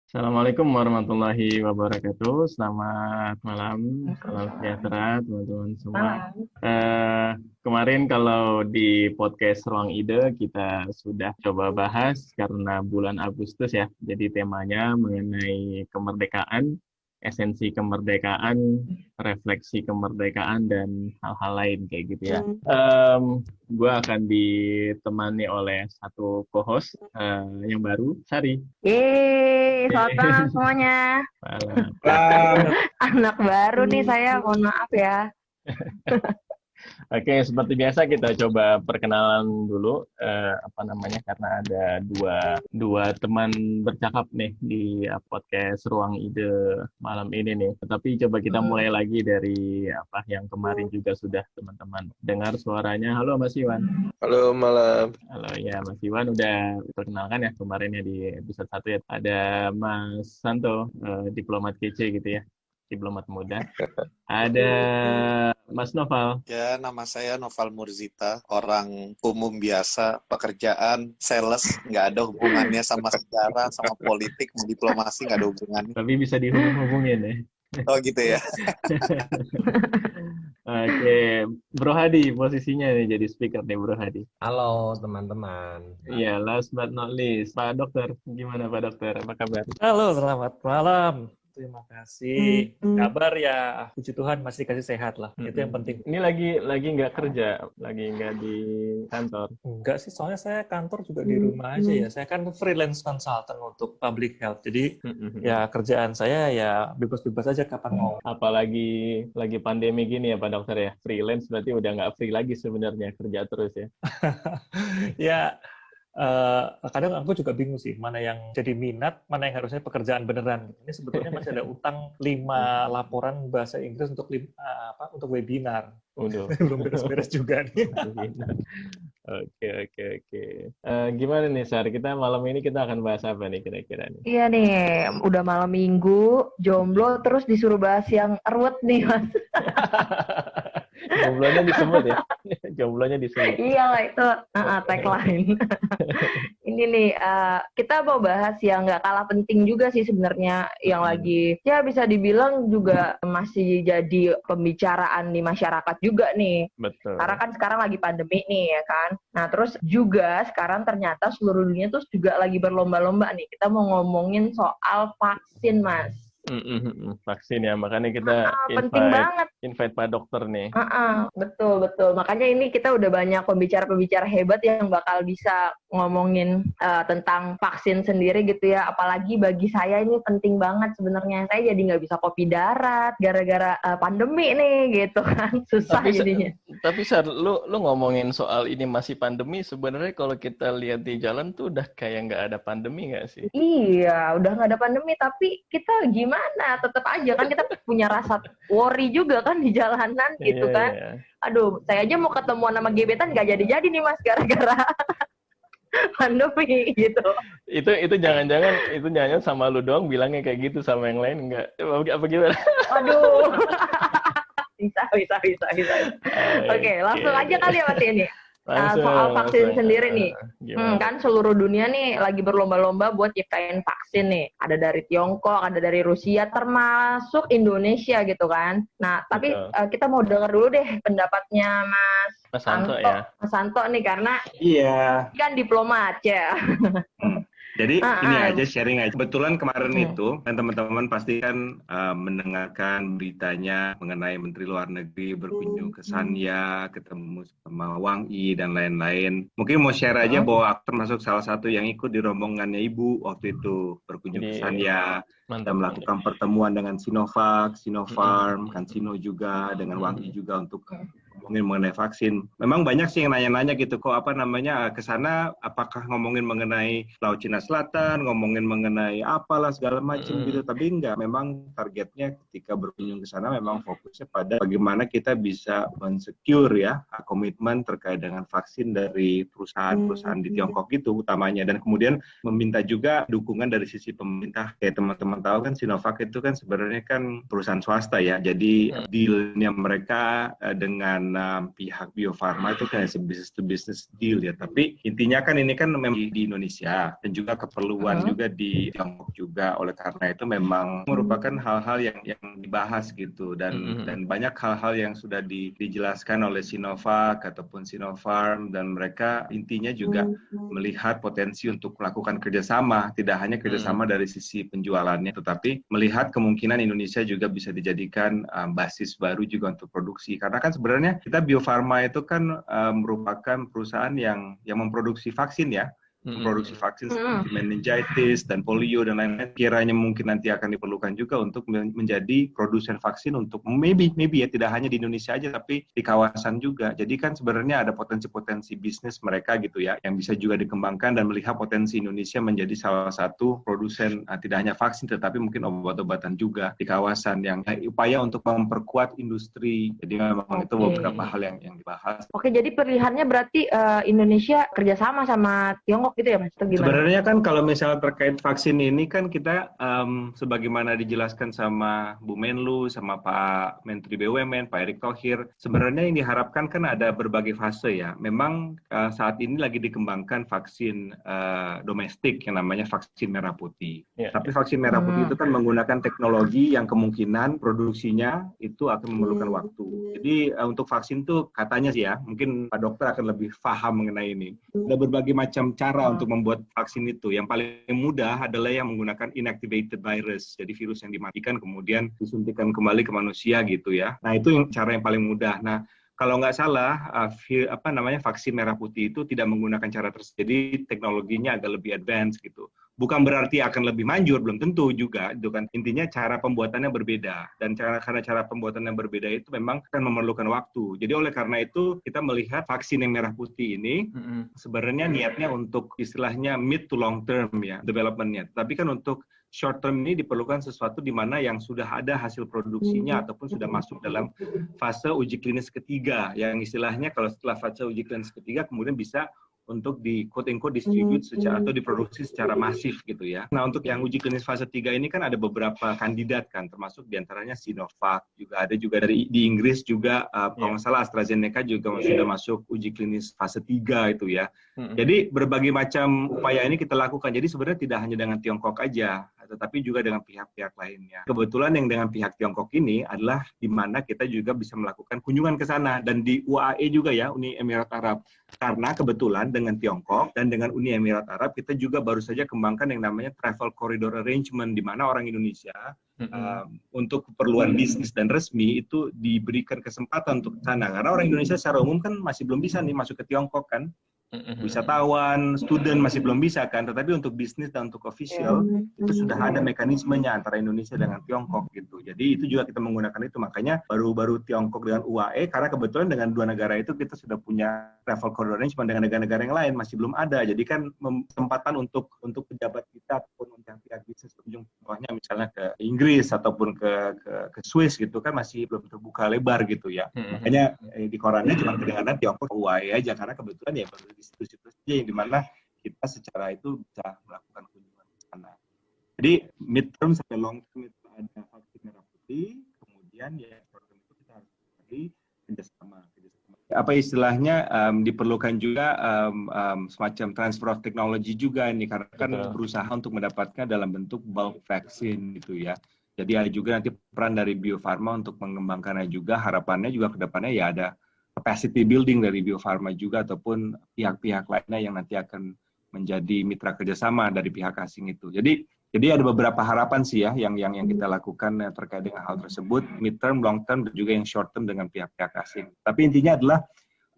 Assalamualaikum warahmatullahi wabarakatuh. Selamat malam, salam sejahtera teman-teman semua. Malam. Kemarin kalau di podcast Ruang Ide kita sudah coba bahas karena bulan Agustus ya. Jadi temanya mengenai kemerdekaan, esensi kemerdekaan, refleksi kemerdekaan dan hal-hal lain kayak gitu ya. Gue akan ditemani oleh satu co-host yang baru, Sari. Selamat malam semuanya. Malam. Anak baru nih saya, mohon maaf ya. Oke, seperti biasa kita coba perkenalan dulu, karena ada dua teman bercakap nih di podcast Ruang Ide malam ini nih. Tetapi coba kita mulai lagi dari yang kemarin juga sudah teman-teman dengar suaranya. Halo Mas Iwan. Halo malam. Halo ya Mas Iwan, udah perkenalkan ya kemarinnya di episode 1 ya. Ada Mas Santo, diplomat kece gitu ya. Diplomat muda. Ada Mas Noval. Ya, nama saya Noval Murzita, orang umum biasa, pekerjaan, sales, nggak ada hubungannya sama sejarah, sama politik, sama diplomasi, nggak ada hubungannya. Tapi bisa dihubung-hubungin ya. Oh gitu ya. Oke, Bro Hadi posisinya nih jadi speaker nih Bro Hadi. Halo teman-teman. Iya, last but not least, Pak Dokter. Gimana Pak Dokter? Apa kabar? Halo, selamat malam. Terima kasih. Kabar ya, puji Tuhan masih dikasih sehat lah. Itu yang penting. Ini lagi nggak kerja, lagi nggak di kantor. Enggak sih, soalnya saya kantor juga di rumah aja ya. Saya kan freelance consultant untuk public health. Jadi ya kerjaan saya ya bebas-bebas aja kapan mau. Apalagi lagi pandemi gini ya Pak Dokter ya. Freelance berarti udah nggak free lagi sebenarnya, kerja terus ya. Ya, kadang aku juga bingung sih, mana yang jadi minat, mana yang harusnya pekerjaan beneran. Ini sebetulnya masih ada utang 5 laporan bahasa Inggris untuk untuk webinar. Udah. Belum beres-beres juga nih. Oke. Gimana nih Sar? Kita malam ini kita akan bahas apa nih kira-kira nih? Iya nih, udah malam minggu, jomblo terus disuruh bahas yang ruwet nih Mas. Jomblonya disebut ya? Jomblonya disebut. Iyalah itu tagline. Ini nih, kita mau bahas yang nggak kalah penting juga sih sebenarnya, yang lagi ya bisa dibilang juga masih jadi pembicaraan di masyarakat juga nih. Betul. Karena kan sekarang lagi pandemi nih ya kan. Nah terus juga sekarang ternyata seluruh dunia tuh juga lagi berlomba-lomba nih. Kita mau ngomongin soal vaksin Mas. Vaksin ya, makanya kita penting banget. Invite Pak Dokter nih. Betul. Makanya ini kita udah banyak pembicara-pembicara hebat yang bakal bisa ngomongin tentang vaksin sendiri gitu ya. Apalagi bagi saya ini penting banget sebenarnya. Saya jadi nggak bisa kopi darat gara-gara pandemi nih gitu kan. Susah jadinya. Tapi Sar, lu ngomongin soal ini masih pandemi, sebenarnya kalau kita lihat di jalan tuh udah kayak nggak ada pandemi nggak sih? Iya, udah nggak ada pandemi, tapi kita gimana? Tetap aja kan kita punya rasa worry juga kan di jalanan gitu kan. Iya. Aduh, saya aja mau ketemuan sama gebetan nggak jadi-jadi nih Mas gara-gara pandemi gitu. Itu jangan-jangan sama lu doang bilangnya kayak gitu, sama yang lain enggak? Apa gimana? Aduh. Bisa. Oke, langsung aja kali ya Mas ini. Soal vaksin sendiri nih, kan seluruh dunia nih lagi berlomba-lomba buat ciptain vaksin nih. Ada dari Tiongkok, ada dari Rusia, termasuk Indonesia gitu kan. Nah, tapi kita mau dengar dulu deh pendapatnya Mas Santo ya. Mas Santo nih, karena kan diplomat ya. Jadi ini aja sharing aja. Kebetulan kemarin itu kan teman-teman pasti kan mendengarkan beritanya mengenai Menteri Luar Negeri berkunjung ke Sanya, ketemu sama Wang Yi dan lain-lain. Mungkin mau share aja bahwa aku termasuk salah satu yang ikut di rombongannya Ibu waktu itu berkunjung ke Sanya dan melakukan pertemuan dengan Sinovac, Sinopharm, kan Sino juga dengan Wang Yi juga untuk ngomongin mengenai vaksin. Memang banyak sih yang nanya-nanya gitu, kok ke sana apakah ngomongin mengenai Laut Cina Selatan, ngomongin mengenai apalah segala macam gitu, tapi enggak, memang targetnya ketika berkunjung ke sana memang fokusnya pada bagaimana kita bisa mensecure ya komitmen terkait dengan vaksin dari perusahaan-perusahaan di Tiongkok gitu utamanya, dan kemudian meminta juga dukungan dari sisi pemerintah. Kayak teman-teman tahu kan Sinovac itu kan sebenarnya kan perusahaan swasta ya, jadi dealnya mereka dengan bagaimana pihak Bio Farma itu kan business to business deal ya. Tapi intinya kan ini kan memang di Indonesia dan juga keperluan juga di Tiongkok juga. Oleh karena itu memang merupakan hal-hal yang dibahas gitu dan banyak hal-hal yang sudah dijelaskan oleh Sinovac ataupun Sinopharm dan mereka intinya juga melihat potensi untuk melakukan kerjasama, tidak hanya kerjasama dari sisi penjualannya, tetapi melihat kemungkinan Indonesia juga bisa dijadikan basis baru juga untuk produksi. Karena kan sebenarnya kita Bio Farma itu kan merupakan perusahaan yang memproduksi vaksin ya. Memproduksi vaksin seperti meningitis dan polio dan lain-lain, kiranya mungkin nanti akan diperlukan juga untuk menjadi produsen vaksin untuk maybe ya tidak hanya di Indonesia aja tapi di kawasan juga. Jadi kan sebenarnya ada potensi-potensi bisnis mereka gitu ya yang bisa juga dikembangkan dan melihat potensi Indonesia menjadi salah satu produsen tidak hanya vaksin tetapi mungkin obat-obatan juga di kawasan yang upaya untuk memperkuat industri. Jadi memang itu beberapa hal yang dibahas. Oke, jadi pilihannya berarti Indonesia kerjasama sama Tiongkok gitu ya Mas? Sebenarnya kan kalau misalnya terkait vaksin ini kan kita sebagaimana dijelaskan sama Bu Menlu, sama Pak Menteri BUMN, Pak Erick Thohir, sebenarnya yang diharapkan kan ada berbagai fase ya. Memang saat ini lagi dikembangkan vaksin domestik yang namanya vaksin merah putih. Tapi vaksin merah putih itu kan menggunakan teknologi yang kemungkinan produksinya itu akan memerlukan waktu. Jadi untuk vaksin tuh katanya sih ya, mungkin Pak Dokter akan lebih paham mengenai ini. Ada berbagai macam cara untuk membuat vaksin itu. Yang paling mudah adalah yang menggunakan inactivated virus, jadi virus yang dimatikan kemudian disuntikan kembali ke manusia gitu ya. Nah itu cara yang paling mudah. Nah kalau nggak salah, vaksin merah putih itu tidak menggunakan cara tersebut. Jadi teknologinya agak lebih advance gitu. Bukan berarti akan lebih manjur, belum tentu juga. Itu kan intinya cara pembuatannya berbeda. Dan karena cara pembuatan yang berbeda itu memang akan memerlukan waktu. Jadi oleh karena itu kita melihat vaksin yang merah putih ini sebenarnya niatnya untuk istilahnya mid to long term ya development-nya. Tapi kan untuk short term ini diperlukan sesuatu di mana yang sudah ada hasil produksinya ataupun sudah masuk dalam fase uji klinis ketiga. Yang istilahnya kalau setelah fase uji klinis ketiga kemudian bisa untuk di quote-unquote distribute atau diproduksi secara masif gitu ya. Nah untuk yang uji klinis fase 3 ini kan ada beberapa kandidat kan, termasuk diantaranya Sinovac, juga ada juga di Inggris juga, kalau nggak salah AstraZeneca juga sudah masuk uji klinis fase 3 itu ya. Jadi berbagai macam upaya ini kita lakukan, jadi sebenarnya tidak hanya dengan Tiongkok aja, tetapi juga dengan pihak-pihak lainnya. Kebetulan yang dengan pihak Tiongkok ini adalah di mana kita juga bisa melakukan kunjungan ke sana, dan di UAE juga ya, Uni Emirat Arab. Karena kebetulan dengan Tiongkok dan dengan Uni Emirat Arab, kita juga baru saja kembangkan yang namanya Travel Corridor Arrangement, di mana orang Indonesia untuk keperluan bisnis dan resmi itu diberikan kesempatan untuk ke sana. Karena orang Indonesia secara umum kan masih belum bisa nih masuk ke Tiongkok kan. Wisatawan, student masih belum bisa kan, tetapi untuk bisnis dan untuk official itu sudah ada mekanismenya antara Indonesia dengan Tiongkok gitu. Jadi itu juga kita menggunakan itu, makanya baru-baru Tiongkok dengan UAE, karena kebetulan dengan dua negara itu kita sudah punya travel corridor arrangement, dengan negara-negara yang lain masih belum ada. Jadi kan kesempatan untuk pejabat kita ataupun untuk pihak bisnis berkunjung, contohnya misalnya ke Inggris ataupun ke Swiss gitu kan masih belum terbuka lebar gitu ya. Makanya di korannya cuma kedengaran Tiongkok UAE aja, karena kebetulan ya baru di situs-situs yang dimana kita secara itu bisa melakukan kunjungan ke sana. Jadi mid term sampai long term itu ada vaksin merah putih, kemudian ya short term itu kita harus cari kerjasama. Apa istilahnya diperlukan juga semacam transfer of technology juga ini, karena kan berusaha untuk mendapatkan dalam bentuk bulk vaksin gitu ya. Jadi ada juga nanti peran dari Bio Farma untuk mengembangkannya juga, harapannya juga ke depannya ya ada capacity building dari Bio Farma juga ataupun pihak-pihak lainnya yang nanti akan menjadi mitra kerjasama dari pihak asing itu. Jadi ada beberapa harapan sih ya yang kita lakukan terkait dengan hal tersebut, mid term, long term, dan juga yang short term dengan pihak-pihak asing. Tapi intinya adalah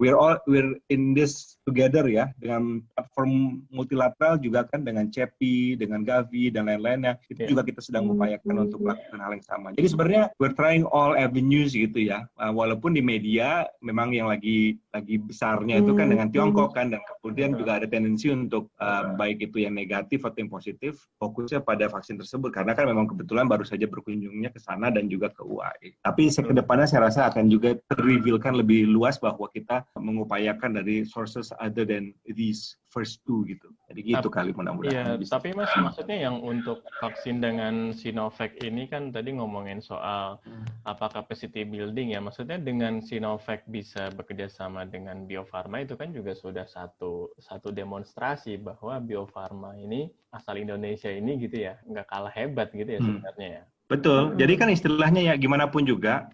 we're in this together ya, dengan platform multilateral juga kan, dengan CEPI, dengan Gavi dan lain-lainnya. Itu juga kita sedang mengupayakan untuk melakukan hal yang sama. Jadi sebenarnya we're trying all avenues gitu ya. Walaupun di media memang yang lagi besarnya itu kan dengan Tiongkok kan, dan kemudian juga ada tendensi untuk baik itu yang negatif atau yang positif fokusnya pada vaksin tersebut, karena kan memang kebetulan baru saja berkunjungnya ke sana dan juga ke UAE. Tapi ke depannya saya rasa akan juga terrevealkan lebih luas bahwa kita mengupayakan dari sources other than these first two gitu. Jadi gitu kali mudah-mudahan. Iya, tapi Mas, maksudnya yang untuk vaksin dengan Sinovac ini kan tadi ngomongin soal apa capacity building ya. Maksudnya dengan Sinovac bisa bekerja sama dengan Bio Farma itu kan juga sudah satu demonstrasi bahwa Bio Farma ini asal Indonesia ini gitu ya, nggak kalah hebat gitu ya sebenarnya ya. Betul. Jadi kan istilahnya ya gimana pun juga,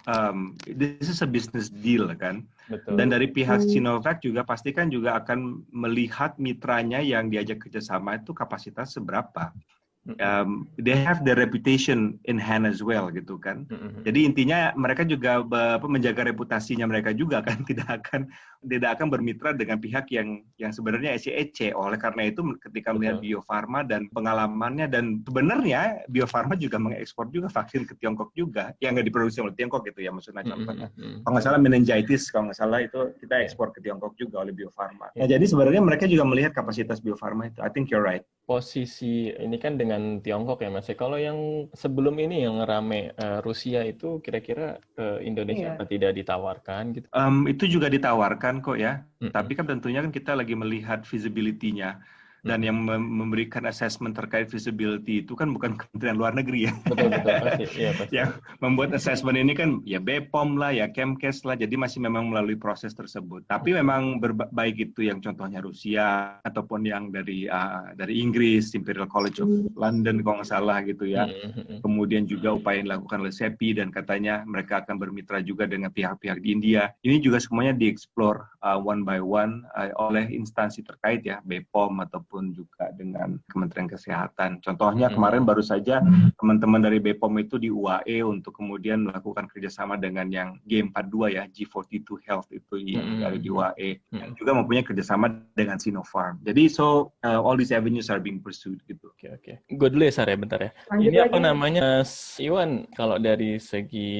this is a business deal kan. Betul. Dan dari pihak Sinovac juga pasti kan juga akan melihat mitranya yang diajak kerjasama itu kapasitas seberapa. They have the reputation in hand as well gitu kan. Jadi intinya mereka juga menjaga reputasinya mereka juga kan, tidak akan bermitra dengan pihak yang sebenarnya ece-ece. Oleh karena itu ketika melihat Bio Farma dan pengalamannya, dan sebenarnya Bio Farma juga mengekspor juga vaksin ke Tiongkok juga yang nggak diproduksi oleh Tiongkok gitu ya, maksudnya contohnya. Kalau nggak salah meningitis, kalau nggak salah itu kita ekspor ke Tiongkok juga oleh Bio Farma. Nah, jadi sebenarnya mereka juga melihat kapasitas Bio Farma itu. I think you're right. Posisi ini kan dengan Tiongkok ya Mas. Kalau yang sebelum ini yang rame Rusia itu kira-kira Indonesia apa tidak ditawarkan gitu? Itu juga ditawarkan kok ya. Tapi kan tentunya kan kita lagi melihat feasibility-nya. Dan yang memberikan assessment terkait feasibility itu kan bukan Kementerian Luar Negeri ya. Betul, pasti. Iya, pasti. Yang membuat assessment ini kan ya BPOM lah, ya Kemkes lah, jadi masih memang melalui proses tersebut. Tapi memang baik itu yang contohnya Rusia, ataupun yang dari Inggris, Imperial College of London kalau nggak salah gitu ya. Kemudian juga upaya yang dilakukan oleh CEPI, dan katanya mereka akan bermitra juga dengan pihak-pihak di India. Ini juga semuanya dieksplor one by one oleh instansi terkait ya, BPOM ataupun juga dengan Kementerian Kesehatan. Contohnya kemarin baru saja teman-teman dari BPOM itu di UAE untuk kemudian melakukan kerjasama dengan yang G42 ya, G42 Health itu yang dari di UAE, yang juga mempunyai kerjasama dengan Sinopharm. Jadi all these avenues are being pursued gitu. Oke. Gue dulu ya Sarah, bentar ya. Lanjut ini lagi. Apa namanya, Mas Iwan, kalau dari segi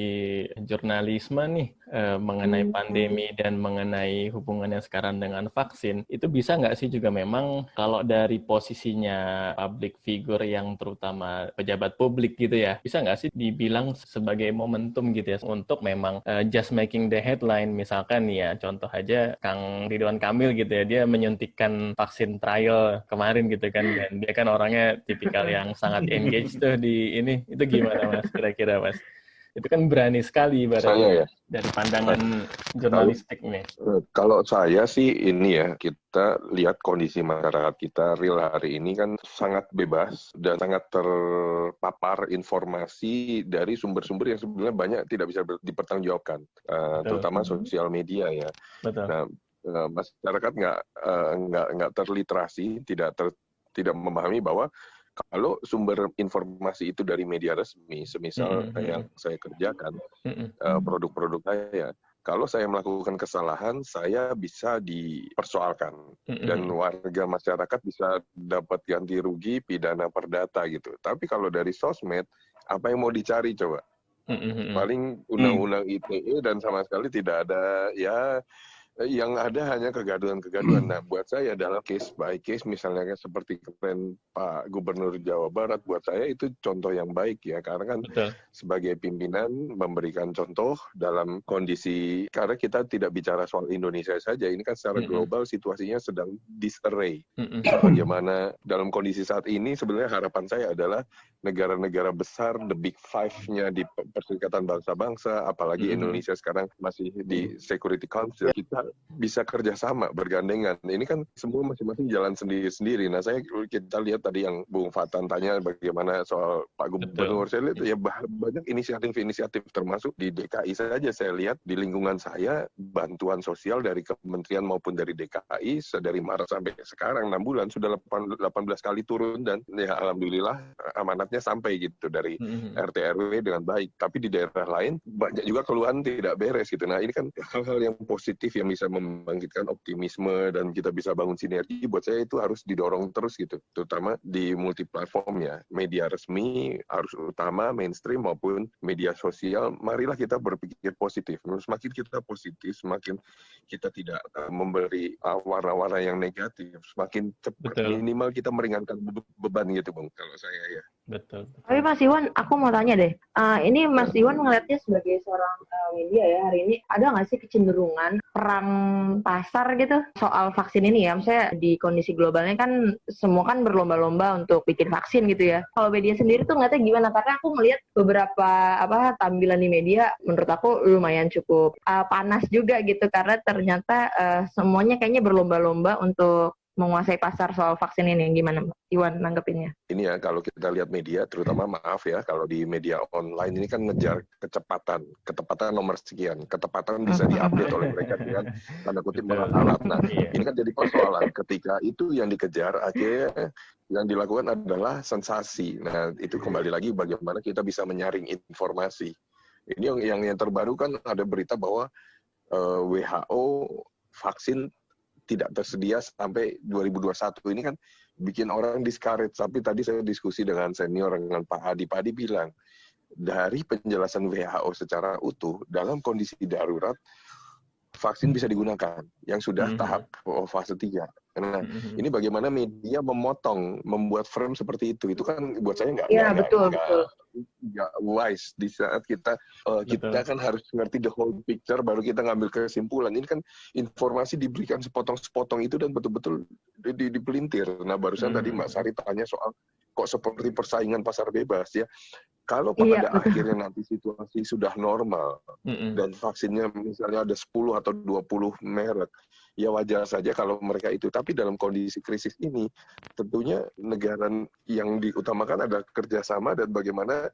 jurnalisme nih mengenai pandemi dan mengenai hubungannya sekarang dengan vaksin, itu bisa nggak sih juga memang kalau dari posisinya public figure yang terutama pejabat publik gitu ya, bisa nggak sih dibilang sebagai momentum gitu ya untuk memang just making the headline, misalkan ya contoh aja Kang Ridwan Kamil gitu ya, dia menyuntikkan vaksin trial kemarin gitu kan, dan dia kan orangnya tipikal yang sangat engage tuh di ini, itu gimana Mas kira-kira Mas? Itu kan berani sekali Saya ya, dari pandangan jurnalistik nih. Kalau saya sih ini ya, kita lihat kondisi masyarakat kita real hari ini kan sangat bebas dan sangat terpapar informasi dari sumber-sumber yang sebenarnya banyak tidak bisa dipertanggungjawabkan, terutama sosial media ya. Betul. Nah, masyarakat nggak terliterasi, tidak memahami bahwa kalau sumber informasi itu dari media resmi, semisal yang saya kerjakan, produk-produk saya, kalau saya melakukan kesalahan, saya bisa dipersoalkan. Dan warga masyarakat bisa dapat ganti rugi, pidana perdata gitu. Tapi kalau dari sosmed, apa yang mau dicari coba? Paling undang-undang ITE dan sama sekali tidak ada ya. Yang ada hanya kegaduhan-kegaduhan. Nah, buat saya dalam case by case, misalnya seperti kemarin Pak Gubernur Jawa Barat, buat saya itu contoh yang baik ya, karena kan sebagai pimpinan memberikan contoh dalam kondisi, karena kita tidak bicara soal Indonesia saja, ini kan secara global situasinya sedang disarray. Bagaimana dalam kondisi saat ini, sebenarnya harapan saya adalah negara-negara besar, the big five-nya di Perserikatan Bangsa-Bangsa, apalagi Indonesia sekarang masih di Security Council, kita bisa kerjasama bergandengan. Ini kan semua masing-masing jalan sendiri-sendiri. Nah, kita lihat tadi yang Bung Fatan tanya bagaimana soal Pak Gubernur. Saya lihat ya banyak inisiatif-inisiatif, termasuk di DKI saja saya lihat di lingkungan saya bantuan sosial dari kementerian maupun dari DKI dari Maret sampai sekarang 6 bulan sudah 18 kali turun, dan ya alhamdulillah amanatnya sampai gitu dari RT RW dengan baik. Tapi di daerah lain banyak juga keluhan tidak beres gitu. Nah, ini kan hal-hal yang positif yang bisa membangkitkan optimisme dan kita bisa bangun sinergi. Buat saya itu harus didorong terus gitu, terutama di multiplatform ya, media resmi harus utama, mainstream maupun media sosial. Marilah kita berpikir positif. Semakin kita positif, semakin kita tidak memberi warna-warna yang negatif, semakin cepat minimal kita meringankan beban gitu Bang, kalau saya ya. Betul. Tapi Mas Iwan, aku mau tanya deh. Ini Mas Iwan melihatnya sebagai seorang media ya hari ini, ada nggak sih kecenderungan perang pasar gitu soal vaksin ini ya? Misalnya di kondisi globalnya kan semua kan berlomba-lomba untuk bikin vaksin gitu ya. Kalau media sendiri tuh ngeliatnya gimana? Karena aku melihat beberapa tampilan di media, menurut aku lumayan cukup panas juga gitu. Karena ternyata semuanya kayaknya berlomba-lomba untuk menguasai pasar soal vaksin ini. Gimana Iwan nanggepinnya? Ini ya, kalau kita lihat media, terutama maaf ya, kalau di media online ini kan ngejar ketepatan nomor sekian, ketepatan bisa diupdate oleh mereka dengan tanda kutip alat. Nah, ini kan jadi persoalan ketika itu yang dikejar, akhirnya yang dilakukan adalah sensasi. Nah, itu kembali lagi bagaimana kita bisa menyaring informasi. Ini yang terbaru kan ada berita bahwa WHO vaksin tidak tersedia sampai 2021. Ini kan bikin orang discourage. Tapi tadi saya diskusi dengan senior, dengan Pak Adi. Pak Adi bilang, dari penjelasan WHO secara utuh, dalam kondisi darurat, vaksin bisa digunakan, yang sudah tahap fase 3. Nah, ini bagaimana media membuat frame seperti itu. Itu kan buat saya nggak wise. Di saat kita kan harus ngerti the whole picture, baru kita ngambil kesimpulan. Ini kan informasi diberikan sepotong-sepotong itu dan betul-betul dipelintir. Nah, barusan tadi Mbak Sari tanya soal kok seperti persaingan pasar bebas ya. Kalau pada akhirnya nanti situasi sudah normal dan vaksinnya misalnya ada 10 atau 20 merek, ya wajar saja kalau mereka itu. Tapi dalam kondisi krisis ini, tentunya negara yang diutamakan adalah kerjasama dan bagaimana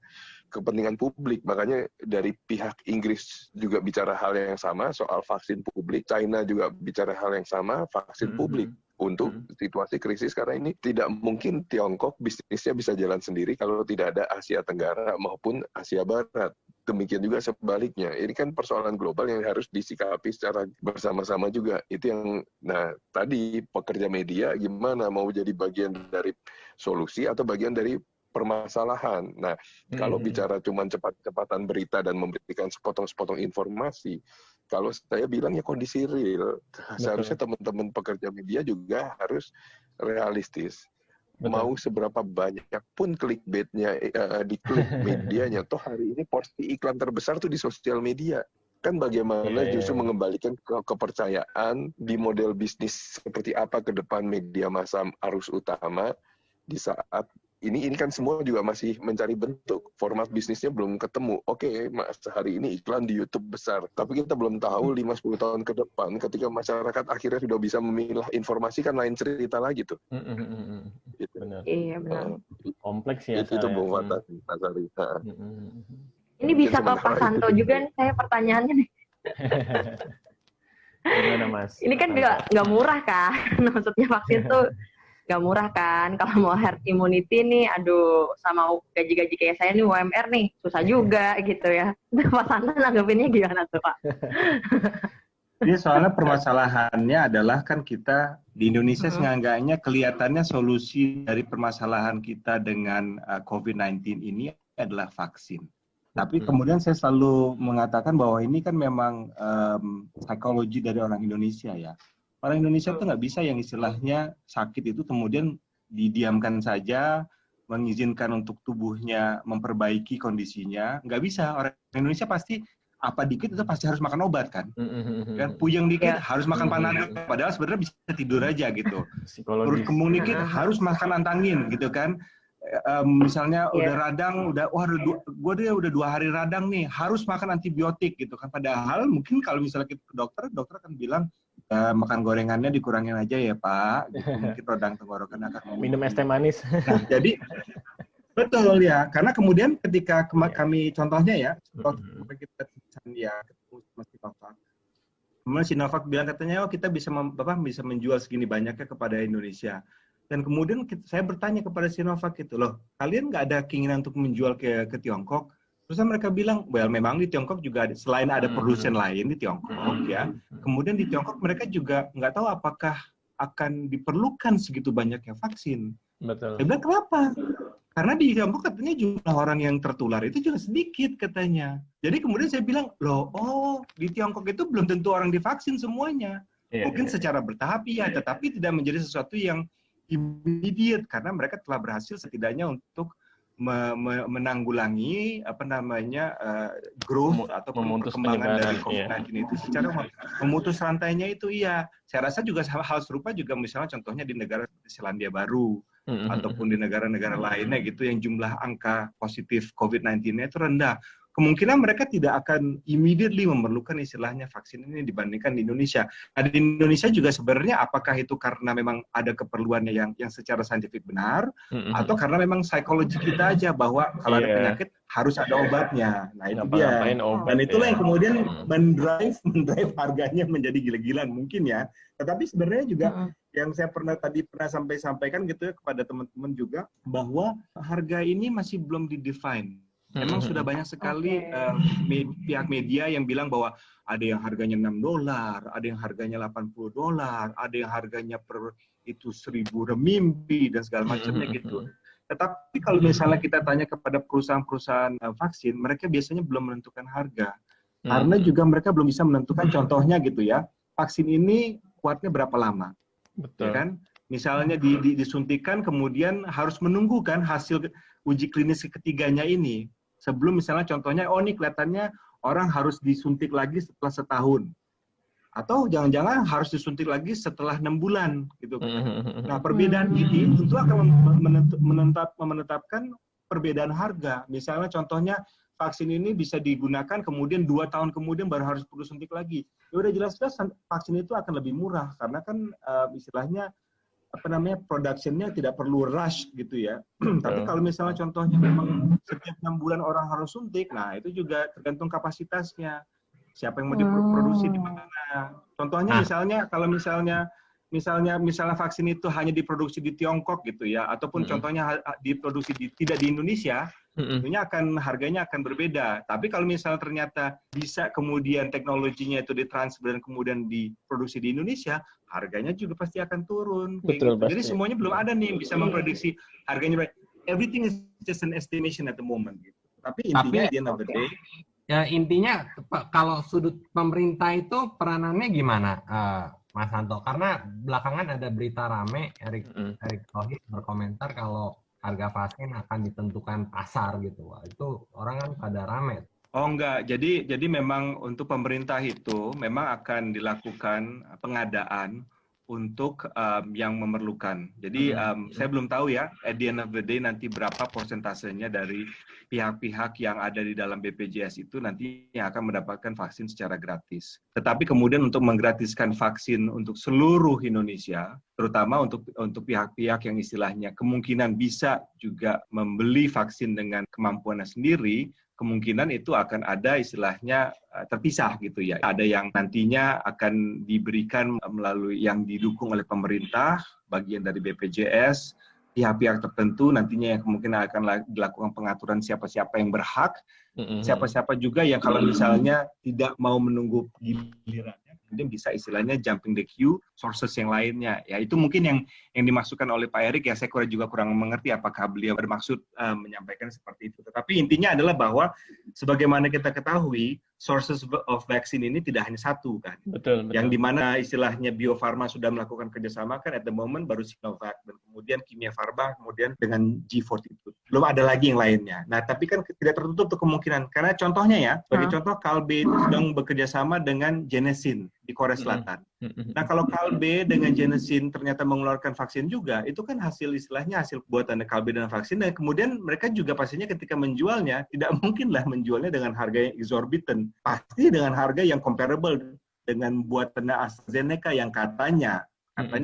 kepentingan publik. Makanya dari pihak Inggris juga bicara hal yang sama soal vaksin publik. China juga bicara hal yang sama, vaksin publik. Untuk situasi krisis karena ini tidak mungkin Tiongkok bisnisnya bisa jalan sendiri kalau tidak ada Asia Tenggara maupun Asia Barat. Demikian juga sebaliknya. Ini kan persoalan global yang harus disikapi secara bersama-sama juga. Itu yang, nah tadi pekerja media gimana mau jadi bagian dari solusi atau bagian dari permasalahan. Nah, kalau bicara cuma cepat-cepatan berita dan memberikan sepotong-sepotong informasi, kalau saya bilang ya kondisi real, seharusnya teman-teman pekerja media juga harus realistis. Mau seberapa banyak pun clickbait-nya, diklik medianya, toh hari ini porsi iklan terbesar tuh di sosial media. Kan bagaimana justru mengembalikan kepercayaan di model bisnis seperti apa ke depan media massa arus utama di saat ini kan semua juga masih mencari bentuk. Format bisnisnya belum ketemu. Oke, Mas, hari ini iklan di YouTube besar. Tapi kita belum tahu 5-10 tahun ke depan ketika masyarakat akhirnya sudah bisa memilah informasi kan lain cerita lagi tuh. Gitu. Benar. Iya, benar. Kompleks ya. Itu Bung Fatah, Mas Ari. Ini bisa ke Pak Santo juga nih, saya pertanyaannya nih. Gimana, Mas? Ini kan nggak murah kan? Maksudnya vaksin tuh nggak murah kan? Kalau mau herd immunity nih, aduh, sama gaji-gaji kayak saya nih UMR nih, susah juga gitu ya. Pak Santo nanggepinnya gimana tuh, Pak? Jadi soalnya permasalahannya adalah kan kita di Indonesia seenggaknya kelihatannya solusi dari permasalahan kita dengan COVID-19 ini adalah vaksin. Tapi kemudian saya selalu mengatakan bahwa ini kan memang psikologi dari orang Indonesia ya. Orang Indonesia tuh nggak bisa yang istilahnya sakit itu kemudian didiamkan saja, mengizinkan untuk tubuhnya memperbaiki kondisinya. Nggak bisa. Orang Indonesia pasti apa dikit itu pasti harus makan obat kan. Kan puyeng dikit harus makan Panadol. Padahal sebenarnya bisa tidur aja gitu. Perut kembung dikit harus makan antangin gitu kan. Misalnya udah radang, gue udah 2 hari radang nih, harus makan antibiotik gitu kan. Padahal mungkin kalau misalnya kita ke dokter akan bilang makan gorengannya dikurangin aja ya Pak, gitu. Mungkin radang tenggorokan akan minum es teh manis. Nah, jadi betul ya, karena kemudian ketika kami contohnya ya, kita ketemu sama Sinovac. Kemudian Sinovac bilang katanya, kita bisa menjual segini banyaknya kepada Indonesia. Dan kemudian saya bertanya kepada Sinovac gitu loh, kalian nggak ada keinginan untuk menjual ke Tiongkok? Terus mereka bilang, well memang di Tiongkok juga ada, selain ada produsen lain di Tiongkok ya, kemudian di Tiongkok mereka juga nggak tahu apakah akan diperlukan segitu banyaknya vaksin. Betul. Saya bilang kenapa? Karena di Tiongkok katanya jumlah orang yang tertular itu juga sedikit katanya. Jadi kemudian saya bilang, di Tiongkok itu belum tentu orang divaksin semuanya. Mungkin secara bertahap iya, tetapi tidak menjadi sesuatu yang immediate karena mereka telah berhasil setidaknya untuk menanggulangi growth atau perkembangan dari COVID-19 itu secara memutus rantainya itu iya. Saya rasa juga hal serupa juga misalnya contohnya di negara seperti Selandia Baru ataupun di negara-negara lainnya gitu yang jumlah angka positif COVID-19-nya itu rendah. Kemungkinan mereka tidak akan immediately memerlukan istilahnya vaksin ini dibandingkan di Indonesia. Nah, di Indonesia juga sebenarnya apakah itu karena memang ada keperluannya yang secara saintifik benar, atau karena memang psikologi kita aja bahwa kalau ada penyakit harus ada obatnya. Nah itu dia. Dan itulah yang kemudian mendrive harganya menjadi gila-gilaan mungkin ya. Tetapi sebenarnya juga yang saya pernah sampaikan gitu ya kepada teman-teman juga bahwa harga ini masih belum didefine. Memang sudah banyak sekali pihak media yang bilang bahwa ada yang harganya $6, ada yang harganya $80, ada yang harganya per itu 1.000 renminbi dan segala macamnya gitu. Tetapi kalau misalnya kita tanya kepada perusahaan-perusahaan vaksin, mereka biasanya belum menentukan harga. Karena juga mereka belum bisa menentukan contohnya gitu ya, vaksin ini kuatnya berapa lama. Betul. Ya kan? Misalnya disuntikan kemudian harus menunggu kan hasil uji klinis ketiganya ini. Sebelum misalnya contohnya, ini kelihatannya orang harus disuntik lagi setelah setahun. Atau jangan-jangan harus disuntik lagi setelah 6 bulan. Gitu. Nah, perbedaan ini tentu akan menetapkan perbedaan harga. Misalnya contohnya, vaksin ini bisa digunakan, kemudian 2 tahun kemudian baru harus perlu suntik lagi. Ya udah jelas-jelas vaksin itu akan lebih murah, karena kan istilahnya, production-nya tidak perlu rush gitu ya. Tapi kalau misalnya contohnya memang setiap 6 bulan orang harus suntik, nah itu juga tergantung kapasitasnya. Siapa yang mau diproduksi di mana. Contohnya misalnya kalau misalnya vaksin itu hanya diproduksi di Tiongkok gitu ya, ataupun contohnya diproduksi tidak di Indonesia, tentunya harganya akan berbeda. Tapi kalau misalnya ternyata bisa kemudian teknologinya itu ditransfer dan kemudian diproduksi di Indonesia, harganya juga pasti akan turun. Betul, gitu. Jadi semuanya belum ada nih yang bisa memprediksi harganya. Everything is just an estimation at the moment. Gitu. Tapi intinya at the end of the day, ya intinya kalau sudut pemerintah itu peranannya gimana, Mas Hanto? Karena belakangan ada berita rame, Erick Thohir berkomentar kalau harga vaksin akan ditentukan pasar gitu. Wah, itu orang kan pada rame. Oh enggak, jadi memang untuk pemerintah itu memang akan dilakukan pengadaan untuk yang memerlukan. Jadi saya belum tahu ya, at the end of the day nanti berapa persentasenya dari pihak-pihak yang ada di dalam BPJS itu nanti yang akan mendapatkan vaksin secara gratis. Tetapi kemudian untuk menggratiskan vaksin untuk seluruh Indonesia, terutama untuk pihak-pihak yang istilahnya kemungkinan bisa juga membeli vaksin dengan kemampuannya sendiri, kemungkinan itu akan ada istilahnya terpisah gitu ya. Ada yang nantinya akan diberikan melalui yang didukung oleh pemerintah, bagian dari BPJS, pihak-pihak tertentu nantinya yang kemungkinan akan dilakukan pengaturan siapa-siapa yang berhak, siapa-siapa juga yang kalau misalnya tidak mau menunggu gilirannya, kemudian bisa istilahnya jumping the queue, sources yang lainnya. Ya itu mungkin yang dimaksudkan oleh Pak Erick, ya saya juga kurang mengerti apakah beliau bermaksud menyampaikan seperti itu. Tetapi intinya adalah bahwa sebagaimana kita ketahui, sources of vaccine ini tidak hanya satu kan. Betul. Yang dimana istilahnya Bio Farma sudah melakukan kerjasama kan at the moment baru Sinovac, dan kemudian Kimia Farma, kemudian dengan G42. Belum ada lagi yang lainnya. Nah tapi kan tidak tertutup tuh kemungkinan. Karena contohnya ya, sebagai contoh Kalbe itu sedang bekerjasama dengan Genesin di Korea Selatan. Nah kalau Kalbe dengan Genesin ternyata mengeluarkan vaksin juga, itu kan hasil buatan Kalbe dan vaksin, dan kemudian mereka juga pastinya ketika menjualnya, tidak mungkinlah menjualnya dengan harga yang exorbitant. Pasti dengan harga yang comparable dengan buatan AstraZeneca yang katanya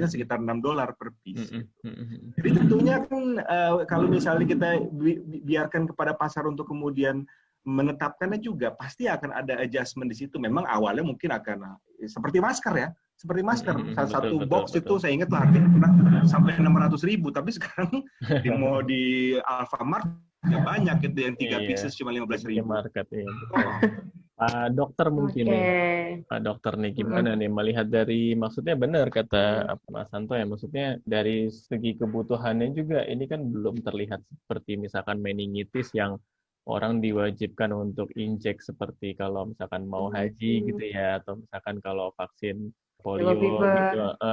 sekitar $6 per piece. Jadi tentunya kan kalau misalnya kita biarkan kepada pasar untuk kemudian menetapkannya juga, pasti akan ada adjustment di situ. Memang awalnya mungkin akan seperti masker ya. Seperti masker, satu box itu saya ingat lah harganya pernah sampai 600.000, tapi sekarang di Alfamart ya banyak gitu yang 3 pieces cuma 15.000. Market ya. Pak Dokter mungkin nih, Pak Dokter nih gimana nih melihat dari, maksudnya benar kata Mas Hanto ya, maksudnya dari segi kebutuhannya juga ini kan belum terlihat seperti misalkan meningitis yang orang diwajibkan untuk injek seperti kalau misalkan mau haji gitu ya, atau misalkan kalau vaksin polio gitu,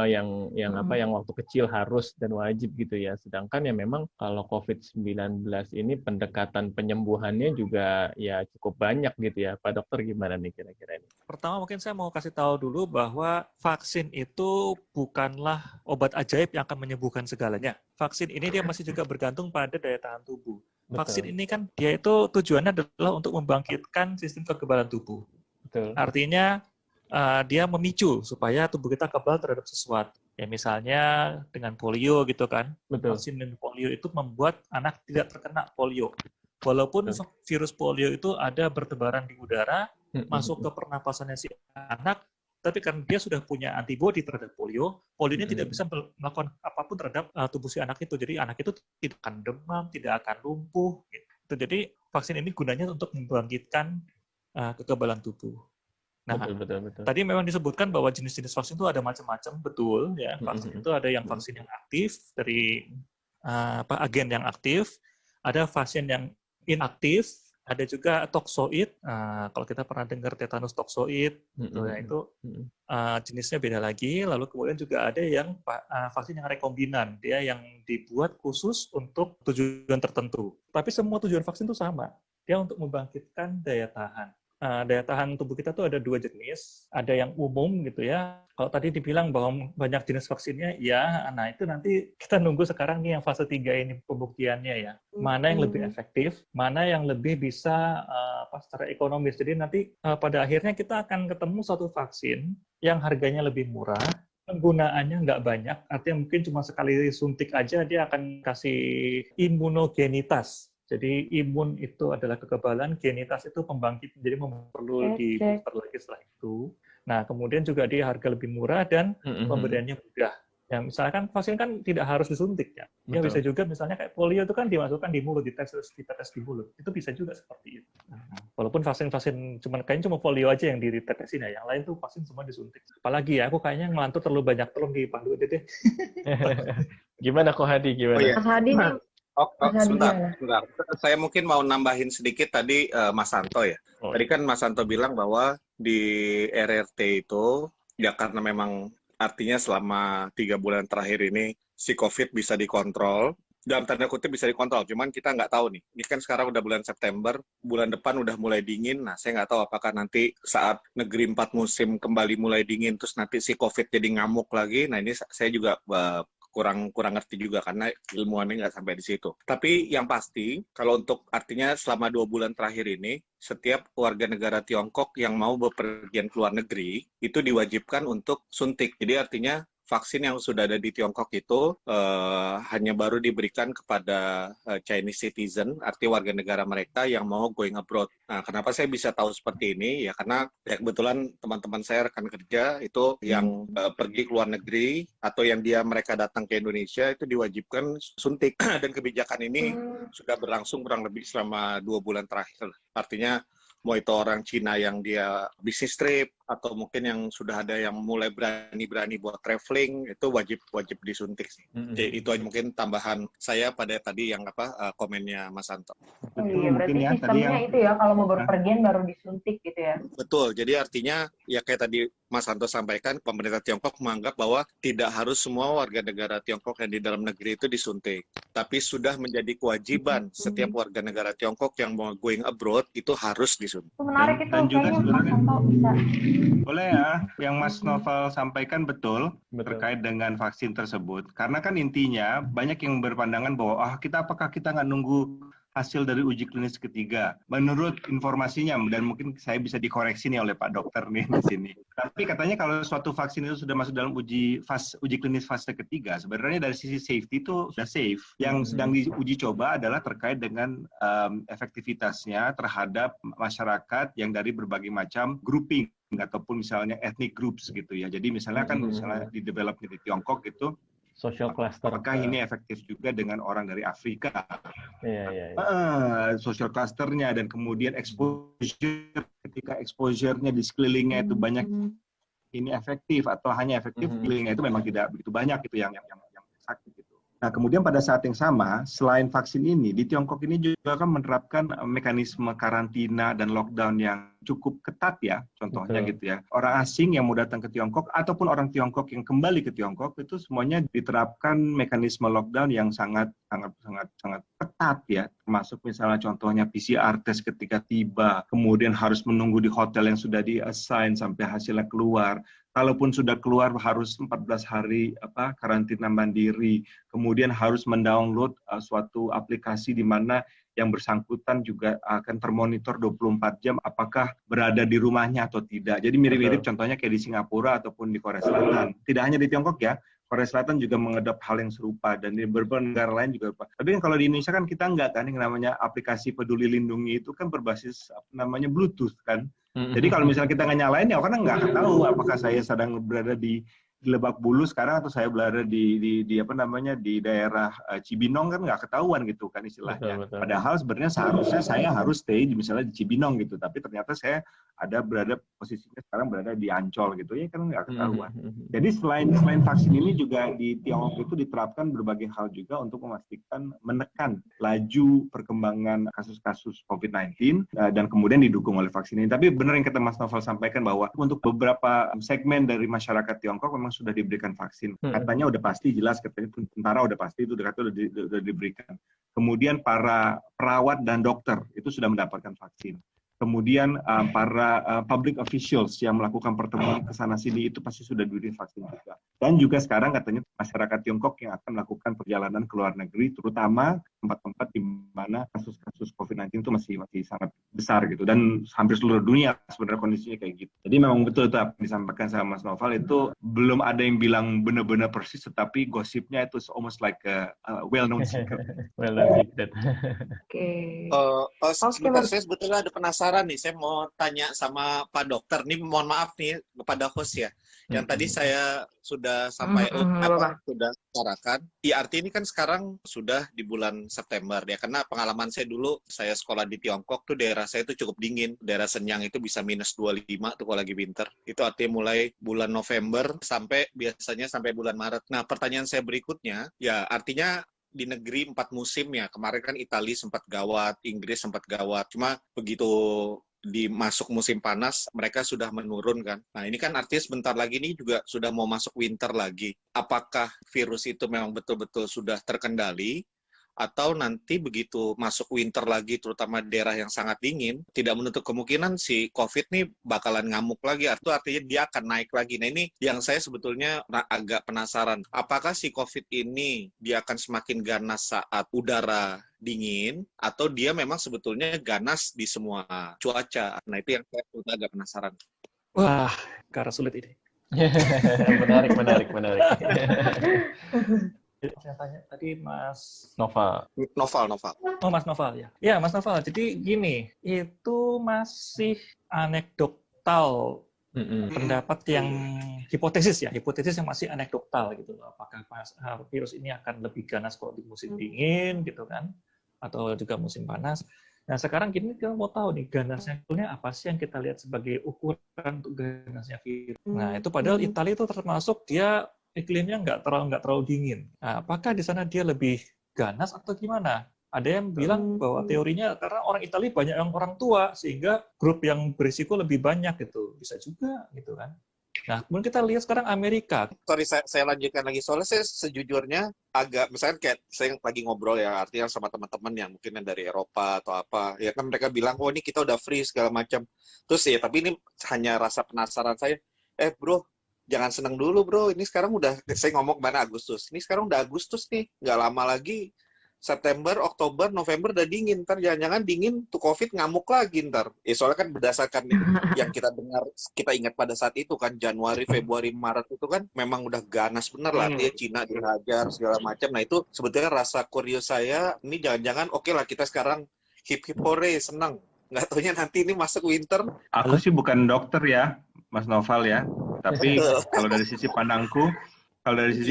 yang waktu kecil harus dan wajib gitu ya. Sedangkan ya memang kalau COVID-19 ini pendekatan penyembuhannya juga ya cukup banyak gitu ya. Pak Dokter gimana nih kira-kira ini? Pertama mungkin saya mau kasih tahu dulu bahwa vaksin itu bukanlah obat ajaib yang akan menyembuhkan segalanya. Vaksin ini dia masih juga bergantung pada daya tahan tubuh. Betul. Vaksin ini kan dia itu tujuannya adalah untuk membangkitkan sistem kekebalan tubuh. Betul. Artinya dia memicu supaya tubuh kita kebal terhadap sesuatu. Ya misalnya dengan polio gitu kan. Betul. Vaksin polio itu membuat anak tidak terkena polio. Walaupun virus polio itu ada bertebaran di udara, masuk ke pernapasannya si anak, tapi karena dia sudah punya antibodi terhadap polio ini tidak bisa melakukan apapun terhadap tubuh si anak itu. Jadi anak itu tidak akan demam, tidak akan lumpuh. Gitu. Jadi vaksin ini gunanya untuk membangkitkan kekebalan tubuh. Nah, betul. Tadi memang disebutkan bahwa jenis-jenis vaksin itu ada macam-macam, betul ya. Vaksin itu ada yang vaksin yang aktif dari agen yang aktif, ada vaksin yang inaktif, ada juga toksoid. Kalau kita pernah dengar tetanus toksoid, itu jenisnya beda lagi. Lalu kemudian juga ada yang vaksin yang rekombinan, dia yang dibuat khusus untuk tujuan tertentu. Tapi semua tujuan vaksin itu sama, dia untuk membangkitkan daya tahan. Daya tahan tubuh kita tuh ada 2 jenis, ada yang umum gitu ya. Kalau tadi dibilang bahwa banyak jenis vaksinnya, ya, nah itu nanti kita nunggu sekarang nih yang fase 3 ini pembuktiannya ya. Mana yang lebih efektif, mana yang lebih bisa secara ekonomis. Jadi nanti pada akhirnya kita akan ketemu suatu vaksin yang harganya lebih murah, penggunaannya nggak banyak, artinya mungkin cuma sekali suntik aja dia akan kasih imunogenitas. Jadi imun itu adalah kekebalan, genitas itu pembangkit, jadi perlu di-booster lagi setelah itu. Nah, kemudian juga dia harga lebih murah dan pemberiannya mudah. Ya, misalkan vaksin kan tidak harus disuntik ya. Ya bisa juga misalnya kayak polio itu kan dimasukkan di mulut, dites di mulut. Itu bisa juga seperti itu. Walaupun vaksin kayaknya cuma polio aja yang ditetesin ya. Yang lain tuh vaksin semua disuntik. Apalagi ya, aku kayaknya ngelantur terlalu banyak, tolong dipandu aja deh. Gimana kok Hadi? Gimana? Mas Hadi nih. Sebentar. Saya mungkin mau nambahin sedikit tadi Mas Santo ya. Tadi kan Mas Santo bilang bahwa di RRT itu, ya karena memang artinya selama 3 bulan terakhir ini si COVID bisa dikontrol, dalam tanda kutip bisa dikontrol, cuman kita nggak tahu nih. Ini kan sekarang udah bulan September, bulan depan udah mulai dingin, nah saya nggak tahu apakah nanti saat negeri 4 musim kembali mulai dingin, terus nanti si COVID jadi ngamuk lagi, nah ini saya juga kurang ngerti juga karena ilmuannya nggak sampai di situ. Tapi yang pasti, kalau untuk artinya selama 2 bulan terakhir ini, setiap warga negara Tiongkok yang mau bepergian ke luar negeri, itu diwajibkan untuk suntik. Jadi artinya vaksin yang sudah ada di Tiongkok itu hanya baru diberikan kepada Chinese citizen, arti warga negara mereka yang mau going abroad. Nah, kenapa saya bisa tahu seperti ini? Ya karena ya kebetulan teman-teman saya rekan kerja itu yang pergi ke luar negeri atau yang mereka datang ke Indonesia itu diwajibkan suntik. Dan kebijakan ini sudah berlangsung kurang lebih selama 2 bulan terakhir. Artinya mau itu orang Cina yang dia bisnis trip atau mungkin yang sudah ada yang mulai berani buat traveling, itu wajib disuntik sih. Jadi itu aja mungkin tambahan saya pada tadi yang komennya Mas Santo. Iya, berarti ya, sistemnya itu ya kalau mau berpergian baru disuntik gitu ya. Betul. Jadi artinya ya kayak tadi Mas Santo sampaikan, pemerintah Tiongkok menganggap bahwa tidak harus semua warga negara Tiongkok yang di dalam negeri itu disuntik, tapi sudah menjadi kewajiban setiap warga negara Tiongkok yang mau going abroad itu harus disuntik. Menarik itu, dan juga Mas Santo bisa. Boleh ya, yang Mas Novel sampaikan betul terkait dengan vaksin tersebut. Karena kan intinya banyak yang berpandangan bahwa apakah kita nggak nunggu hasil dari uji klinis ketiga. Menurut informasinya, dan mungkin saya bisa dikoreksi nih oleh Pak Dokter nih di sini. Tapi katanya kalau suatu vaksin itu sudah masuk dalam uji klinis fase ketiga, sebenarnya dari sisi safety itu sudah safe. Yang sedang diuji coba adalah terkait dengan efektivitasnya terhadap masyarakat yang dari berbagai macam grouping ataupun misalnya ethnic groups gitu ya. Jadi misalnya kan misalnya di develop di Tiongkok gitu, social cluster. Apakah ini efektif juga dengan orang dari Afrika? Iya. Social clusternya dan kemudian exposure, ketika exposure-nya di sekelilingnya itu banyak, ini efektif atau hanya efektif sekelilingnya itu memang tidak begitu banyak itu yang sakit gitu. Nah, kemudian pada saat yang sama, selain vaksin ini, di Tiongkok ini juga kan menerapkan mekanisme karantina dan lockdown yang cukup ketat ya, contohnya gitu ya. Orang asing yang mau datang ke Tiongkok ataupun orang Tiongkok yang kembali ke Tiongkok itu semuanya diterapkan mekanisme lockdown yang sangat ketat ya. Termasuk misalnya contohnya PCR test ketika tiba, kemudian harus menunggu di hotel yang sudah di-assign sampai hasilnya keluar. Kalaupun sudah keluar harus 14 hari karantina mandiri, kemudian harus mendownload suatu aplikasi di mana yang bersangkutan juga akan termonitor 24 jam apakah berada di rumahnya atau tidak. Jadi mirip-mirip contohnya kayak di Singapura ataupun di Korea Selatan. Tidak hanya di Tiongkok ya, Korea Selatan juga mengadop hal yang serupa dan di beberapa negara lain juga. Tapi kan kalau di Indonesia kan kita enggak kan, yang namanya aplikasi Peduli Lindungi itu kan berbasis namanya Bluetooth kan. Jadi kalau misalnya kita nggak nyalain ya orang nggak tahu apakah saya sedang berada di Lebak Bulus sekarang atau saya berada di daerah Cibinong, kan nggak ketahuan gitu kan istilahnya. Betul. Padahal sebenarnya seharusnya saya harus stay misalnya di Cibinong gitu, tapi ternyata saya berada posisinya sekarang berada di Ancol gitu ya, kan nggak ketahuan. Jadi selain vaksin ini juga di Tiongkok itu diterapkan berbagai hal juga untuk memastikan menekan laju perkembangan kasus-kasus COVID-19 dan kemudian didukung oleh vaksin ini. Tapi benar yang kata Mas Novel sampaikan bahwa untuk beberapa segmen dari masyarakat Tiongkok memang sudah diberikan vaksin. Katanya udah pasti jelas, katanya tentara udah pasti itu udah diberikan. Kemudian para perawat dan dokter itu sudah mendapatkan vaksin. Kemudian para public officials yang melakukan pertemuan ke sana sini itu pasti sudah diberi vaksin juga. Dan juga sekarang katanya masyarakat Tiongkok yang akan melakukan perjalanan ke luar negeri, terutama tempat-tempat di mana kasus-kasus COVID-19 itu masih sangat besar gitu. Dan hampir seluruh dunia sebenarnya kondisinya kayak gitu. Jadi memang betul itu apa yang disampaikan sama Mas Novel itu belum ada yang bilang benar-benar persis, tetapi gosipnya itu almost like a well-known secret. Well-known secret. Sebentar, saya sebetulnya ada penasaran nih, saya mau tanya sama Pak Dokter. Nih mohon maaf nih kepada host ya. Yang tadi saya sudah sudah bicarakan. IRT ini kan sekarang sudah di bulan September ya, karena pengalaman saya dulu saya sekolah di Tiongkok tuh daerah saya itu cukup dingin. Daerah Shenyang itu bisa -25 tuh kalau lagi winter. Itu artinya mulai bulan November biasanya sampai bulan Maret. Nah, pertanyaan saya berikutnya ya artinya di negeri 4 musim ya. Kemarin kan Italia sempat gawat, Inggris sempat gawat. Cuma begitu masuk musim panas, mereka sudah menurun kan. Nah, ini kan artinya sebentar lagi ini juga sudah mau masuk winter lagi. Apakah virus itu memang betul-betul sudah terkendali? Atau nanti begitu masuk winter lagi, terutama daerah yang sangat dingin, tidak menutup kemungkinan si COVID nih bakalan ngamuk lagi, artinya dia akan naik lagi. Nah, ini yang saya sebetulnya agak penasaran. Apakah si COVID ini dia akan semakin ganas saat udara dingin, atau dia memang sebetulnya ganas di semua cuaca? Nah, itu yang saya agak penasaran. Wah, karena sulit ini. Menarik. Saya tanya tadi Mas Novel. Oh, Mas Novel ya. Ya, Mas Novel. Jadi gini, itu masih anekdotal pendapat yang hipotesis yang masih anekdotal gitu. Apakah virus ini akan lebih ganas kalau di musim dingin gitu kan, atau juga musim panas. Nah, sekarang kita mau tahu nih ganasnya apa sih yang kita lihat sebagai ukuran untuk ganasnya virus. Nah, itu padahal Italia itu termasuk dia iklimnya nggak terlalu dingin. Nah, apakah di sana dia lebih ganas atau gimana? Ada yang bilang bahwa teorinya karena orang Italia banyak yang orang tua sehingga grup yang berisiko lebih banyak gitu. Bisa juga gitu kan. Nah, kemudian kita lihat sekarang Amerika. Sorry, saya lanjutkan lagi. Soalnya saya sejujurnya agak, misalnya kayak saya lagi ngobrol ya, artinya sama teman-teman yang mungkin dari Eropa atau apa. Ya kan mereka bilang, oh ini kita udah free segala macam. Terus ya, tapi ini hanya rasa penasaran saya. Bro, jangan seneng dulu bro, ini sekarang udah, saya ngomong mana Agustus, ini sekarang udah Agustus nih, nggak lama lagi September, Oktober, November udah dingin, ntar jangan-jangan dingin tuh COVID ngamuk lagi ntar. Soalnya kan berdasarkan yang kita dengar, kita ingat pada saat itu kan Januari, Februari, Maret itu kan memang udah ganas bener lah, dia Cina dihajar segala macam. Nah itu sebetulnya rasa kurios saya, ini jangan-jangan oke lah kita sekarang hip-hip hore, senang. Nggak taunya nanti ini masuk winter. Aku sih bukan dokter ya, Mas Novel ya. Tapi kalau dari sisi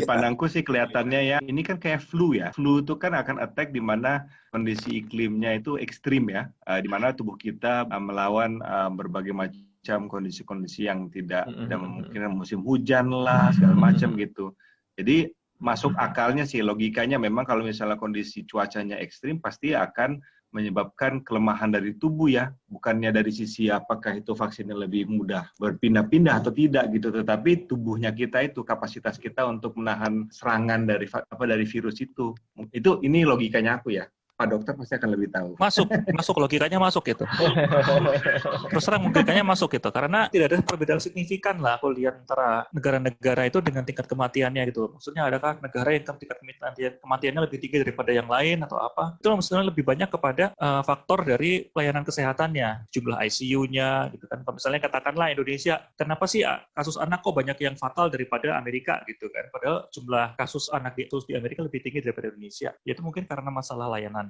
pandangku sih kelihatannya ya, ini kan kayak flu ya. Flu itu kan akan attack di mana kondisi iklimnya itu ekstrim ya, di mana tubuh kita melawan berbagai macam kondisi-kondisi yang tidak memungkinkan, musim hujan lah, segala macam gitu. Jadi masuk akalnya sih, logikanya memang kalau misalnya kondisi cuacanya ekstrim pasti akan menyebabkan kelemahan dari tubuh ya, bukannya dari sisi apakah itu vaksinnya lebih mudah berpindah-pindah atau tidak gitu, tetapi tubuhnya kita itu kapasitas kita untuk menahan serangan dari virus itu. Ini logikanya aku ya. Pak Dokter pasti akan lebih tahu. Masuk logikanya masuk gitu. Terus terang logikanya masuk gitu, karena tidak ada perbedaan signifikan lah aku lihat antara negara-negara itu dengan tingkat kematiannya gitu. Maksudnya adakah negara yang tingkat kematiannya lebih tinggi daripada yang lain atau apa? Itu maksudnya lebih banyak kepada faktor dari pelayanan kesehatannya, jumlah ICU-nya gitu kan. Kalau misalnya katakanlah Indonesia, kenapa sih kasus anak kok banyak yang fatal daripada Amerika gitu kan? Padahal jumlah kasus anak di Amerika lebih tinggi daripada Indonesia. Itu mungkin karena masalah layanan.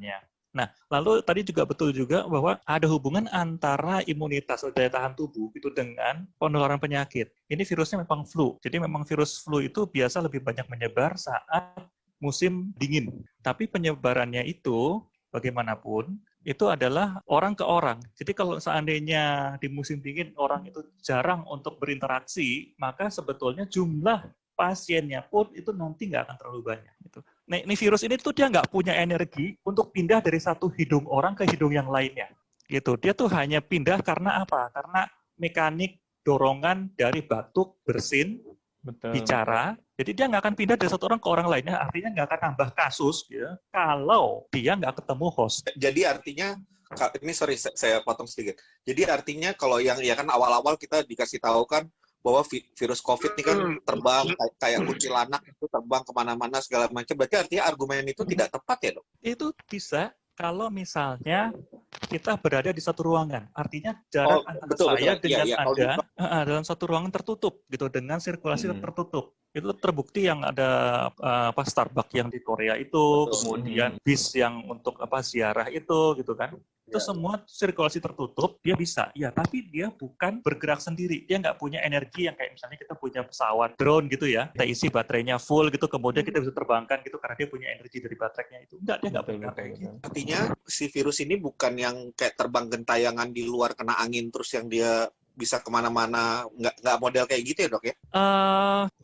Nah, lalu tadi juga betul juga bahwa ada hubungan antara imunitas atau daya tahan tubuh itu dengan penularan penyakit. Ini virusnya memang flu. Jadi memang virus flu itu biasa lebih banyak menyebar saat musim dingin. Tapi penyebarannya itu bagaimanapun itu adalah orang ke orang. Jadi kalau seandainya di musim dingin orang itu jarang untuk berinteraksi, maka sebetulnya jumlah pasiennya pun itu nanti nggak akan terlalu banyak. Gitu. Nah, ini virus ini tuh dia nggak punya energi untuk pindah dari satu hidung orang ke hidung yang lainnya. Gitu. Dia tuh hanya pindah karena apa? Karena mekanik dorongan dari batuk, bersin, bicara. Jadi dia nggak akan pindah dari satu orang ke orang lainnya. Artinya nggak akan nambah kasus ya, kalau dia nggak ketemu host. Jadi artinya, ini sorry saya potong sedikit. Jadi artinya kalau yang ya kan awal-awal kita dikasih tahu kan bahwa virus COVID ini kan terbang kayak kuntilanak itu terbang kemana-mana segala macam. Berarti artinya argumen itu tidak tepat ya, Dok? Itu bisa kalau misalnya kita berada di satu ruangan. Artinya jarak antara saya dengan Anda dalam satu ruangan tertutup gitu dengan sirkulasi tertutup. Itu terbukti yang ada Starbucks yang di Korea itu, kemudian bis yang untuk ziarah itu gitu kan. Itu semua sirkulasi tertutup, dia bisa. Ya, tapi dia bukan bergerak sendiri. Dia nggak punya energi yang kayak misalnya kita punya pesawat drone gitu ya. Kita isi baterainya full gitu, kemudian kita bisa terbangkan gitu karena dia punya energi dari baterainya itu. Enggak, dia nggak punya kayak gitu. Artinya si virus ini bukan yang kayak terbang gentayangan di luar kena angin terus yang dia bisa kemana-mana, nggak model kayak gitu ya, Dok ya?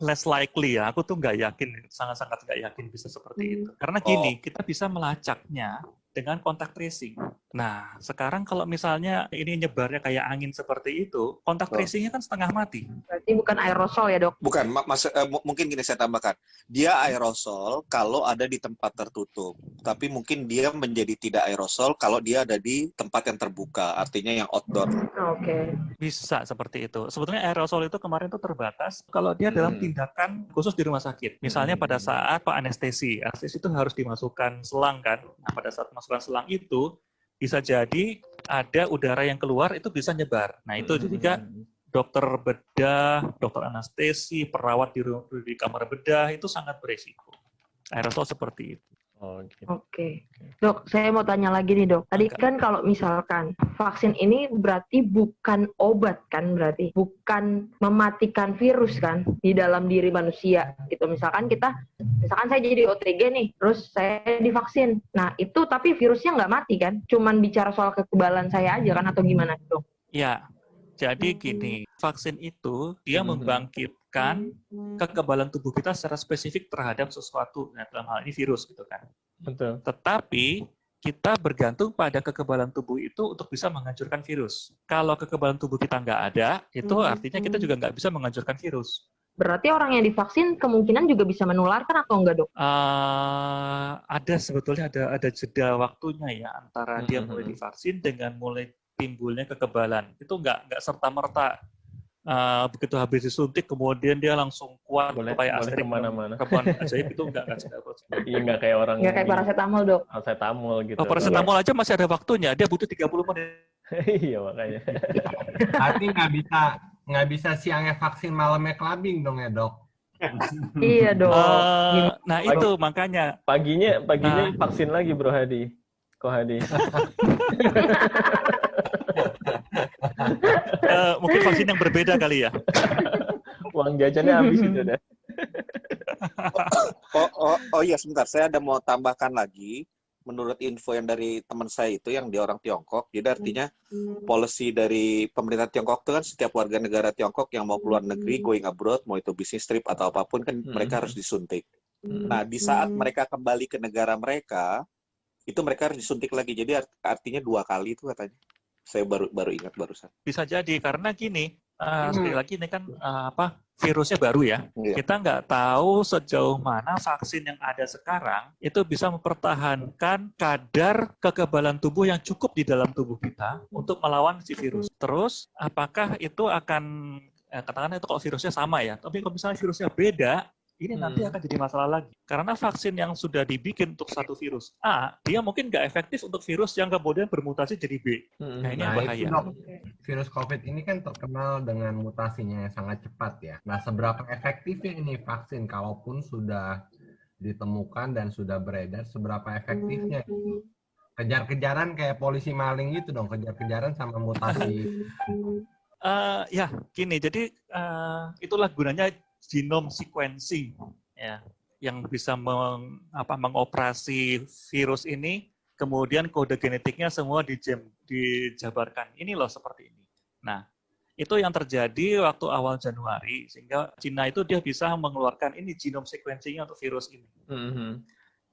Less likely ya. Aku tuh nggak yakin, sangat-sangat nggak yakin bisa seperti itu. Karena gini, kita bisa melacaknya dengan kontak tracing. Nah, sekarang kalau misalnya ini nyebarnya kayak angin seperti itu, kontak tracing-nya kan setengah mati. Berarti bukan aerosol ya, Dok? Bukan, mungkin gini saya tambahkan. Dia aerosol kalau ada di tempat tertutup. Tapi mungkin dia menjadi tidak aerosol kalau dia ada di tempat yang terbuka, artinya yang outdoor. Oke. Bisa seperti itu. Sebetulnya aerosol itu kemarin itu terbatas kalau dia dalam tindakan khusus di rumah sakit. Misalnya pada saat anestesi itu harus dimasukkan selang kan. Nah, pada saat masukkan selang itu bisa jadi ada udara yang keluar itu bisa nyebar. Nah itu juga dokter bedah, dokter anestesi, perawat di kamar bedah itu sangat beresiko. Aerosol seperti itu. Oke. Dok, saya mau tanya lagi nih, Dok. Tadi kan kalau misalkan vaksin ini berarti bukan obat kan, berarti bukan mematikan virus kan di dalam diri manusia gitu. Misalkan saya jadi OTG nih, terus saya divaksin. Nah, itu tapi virusnya nggak mati kan? Cuman bicara soal kekebalan saya aja kan atau gimana, Dok? Ya. Jadi gini, vaksin itu dia membangkitkan kekebalan tubuh kita secara spesifik terhadap sesuatu, nah, dalam hal ini virus gitu kan. Betul. Tetapi kita bergantung pada kekebalan tubuh itu untuk bisa menghancurkan virus. Kalau kekebalan tubuh kita nggak ada, itu artinya kita juga nggak bisa menghancurkan virus. Berarti orang yang divaksin kemungkinan juga bisa menularkan atau enggak, Dok? Ada sebetulnya ada jeda waktunya ya antara dia mulai divaksin dengan mulai timbulnya kekebalan. Itu nggak serta-merta begitu habis disuntik kemudian dia langsung kuat kayak Asterix kemana-mana. Kebun ajaib itu nggak Iya, nggak kayak orang. Nggak kayak paracetamol, Dok. Paracetamol gitu. Paracetamol aja masih ada waktunya. Dia butuh 30 menit. Iya, makanya. Berarti nggak bisa siangnya vaksin malamnya clubbing dong ya, Dok? Iya, Dok. Nah, itu makanya. Paginya vaksin lagi, Bro Hadi. Ko Hadi. Mungkin vaksin yang berbeda kali ya. Uang jajannya habis itu dah. Oh iya, sebentar. Saya ada mau tambahkan lagi. Menurut info yang dari teman saya itu yang di orang Tiongkok, jadi artinya policy dari pemerintah Tiongkok itu kan setiap warga negara Tiongkok yang mau keluar negeri, going abroad, mau itu bisnis trip atau apapun kan mereka harus disuntik. Nah, di saat mereka kembali ke negara mereka, itu mereka harus disuntik lagi. Jadi artinya 2 kali itu katanya. Saya baru ingat barusan. Bisa jadi karena gini, sekali lagi ini kan virusnya baru ya. Kita nggak tahu sejauh mana vaksin yang ada sekarang itu bisa mempertahankan kadar kekebalan tubuh yang cukup di dalam tubuh kita untuk melawan si virus. Terus apakah itu akan katakanlah itu kalau virusnya sama ya, tapi kalau misalnya virusnya beda, ini nanti akan jadi masalah lagi. Karena vaksin yang sudah dibikin untuk satu virus A, dia mungkin nggak efektif untuk virus yang kemudian bermutasi jadi B. Nah, ini yang bahaya. Virus COVID ini kan terkenal dengan mutasinya yang sangat cepat ya. Nah, seberapa efektifnya ini vaksin, kalaupun sudah ditemukan dan sudah beredar, seberapa efektifnya? Kejar-kejaran kayak polisi maling gitu dong, kejar-kejaran sama mutasi. Ya, gini, jadi itulah gunanya genome sequencing ya, yang bisa mengoperasi virus ini, kemudian kode genetiknya semua dijabarkan. Ini loh seperti ini. Nah, itu yang terjadi waktu awal Januari, sehingga Cina itu dia bisa mengeluarkan ini genome sequencing untuk virus ini.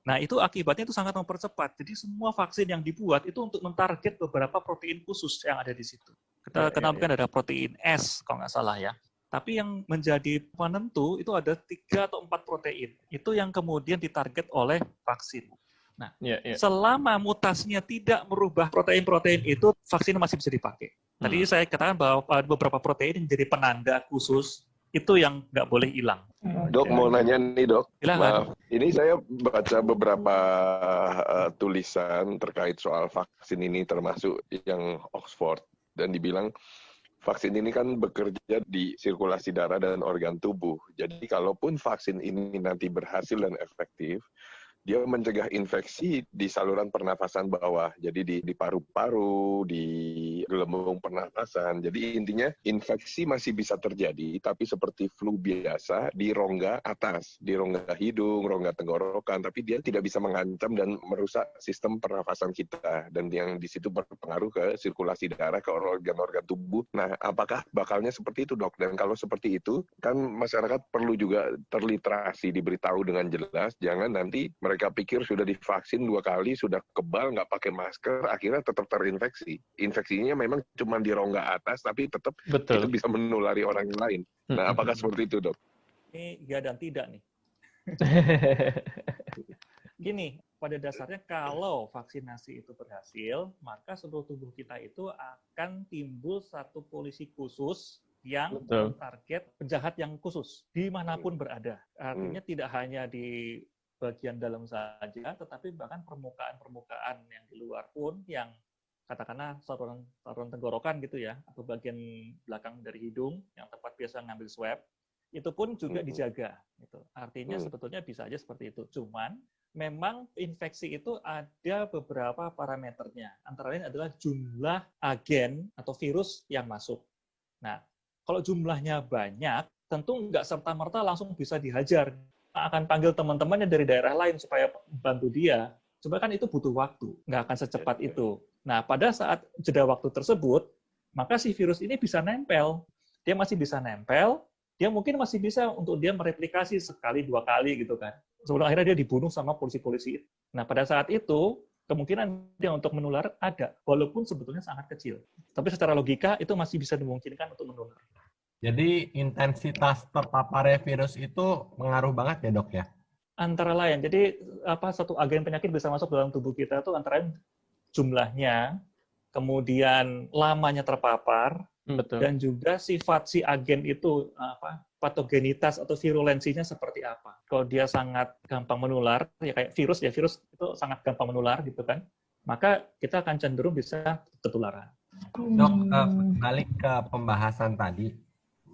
Nah, itu akibatnya itu sangat mempercepat. Jadi semua vaksin yang dibuat itu untuk mentarget beberapa protein khusus yang ada di situ. Kita kenal mungkin ada protein S kalau nggak salah ya. Tapi yang menjadi penentu itu ada 3 atau 4 protein. Itu yang kemudian ditarget oleh vaksin. Nah, selama mutasinya tidak merubah protein-protein itu, vaksin masih bisa dipakai. Tadi saya katakan bahwa beberapa protein yang jadi penanda khusus, itu yang nggak boleh hilang. Dok, mau nanya nih dok. Silakan. Ini saya baca beberapa tulisan terkait soal vaksin ini, termasuk yang Oxford. Dan dibilang, vaksin ini kan bekerja di sirkulasi darah dan organ tubuh. Jadi kalaupun vaksin ini nanti berhasil dan efektif, dia mencegah infeksi di saluran pernafasan bawah. Jadi di paru-paru, di gelembung pernafasan. Jadi intinya infeksi masih bisa terjadi, tapi seperti flu biasa di rongga atas, di rongga hidung, rongga tenggorokan, tapi dia tidak bisa mengancam dan merusak sistem pernafasan kita. Dan yang di situ berpengaruh ke sirkulasi darah, ke organ-organ tubuh. Nah, apakah bakalnya seperti itu, dok? Dan kalau seperti itu, kan masyarakat perlu juga terliterasi, diberitahu dengan jelas, jangan nanti mereka pikir sudah divaksin 2 kali, sudah kebal, nggak pakai masker, akhirnya tetap terinfeksi. Infeksinya memang cuma di rongga atas, tapi tetap itu bisa menulari orang lain. Nah, apakah seperti itu, dok? Ini ya dan tidak nih. Gini, pada dasarnya kalau vaksinasi itu berhasil, maka seluruh tubuh kita itu akan timbul satu polisi khusus yang target penjahat yang khusus, dimanapun berada. Artinya tidak hanya di bagian dalam saja, tetapi bahkan permukaan-permukaan yang di luar pun, yang katakanlah saluran tenggorokan gitu ya, atau bagian belakang dari hidung, yang tempat biasa ngambil swab, itu pun juga dijaga. Gitu. Artinya sebetulnya bisa aja seperti itu. Cuman memang infeksi itu ada beberapa parameternya. Antara lain adalah jumlah agen atau virus yang masuk. Nah, kalau jumlahnya banyak, tentu nggak serta-merta langsung bisa dihajar. Akan panggil teman-temannya dari daerah lain supaya bantu dia. Cuma kan itu butuh waktu, nggak akan secepat itu. Nah, pada saat jeda waktu tersebut, maka si virus ini bisa nempel. Dia masih bisa nempel, dia mungkin masih bisa untuk dia mereplikasi sekali, 2 kali gitu kan. Sebelum akhirnya dia dibunuh sama polisi-polisi. Nah, pada saat itu, kemungkinan dia untuk menular ada, walaupun sebetulnya sangat kecil. Tapi secara logika, itu masih bisa dimungkinkan untuk menular. Jadi intensitas terpaparnya virus itu mengaruh banget ya, dok ya? Antara lain, jadi satu agen penyakit bisa masuk dalam tubuh kita itu antara lain jumlahnya, kemudian lamanya terpapar, dan juga sifat si agen itu patogenitas atau virulensinya seperti apa. Kalau dia sangat gampang menular, ya kayak virus itu sangat gampang menular gitu kan, maka kita akan cenderung bisa ketularan. Dok, balik ke pembahasan tadi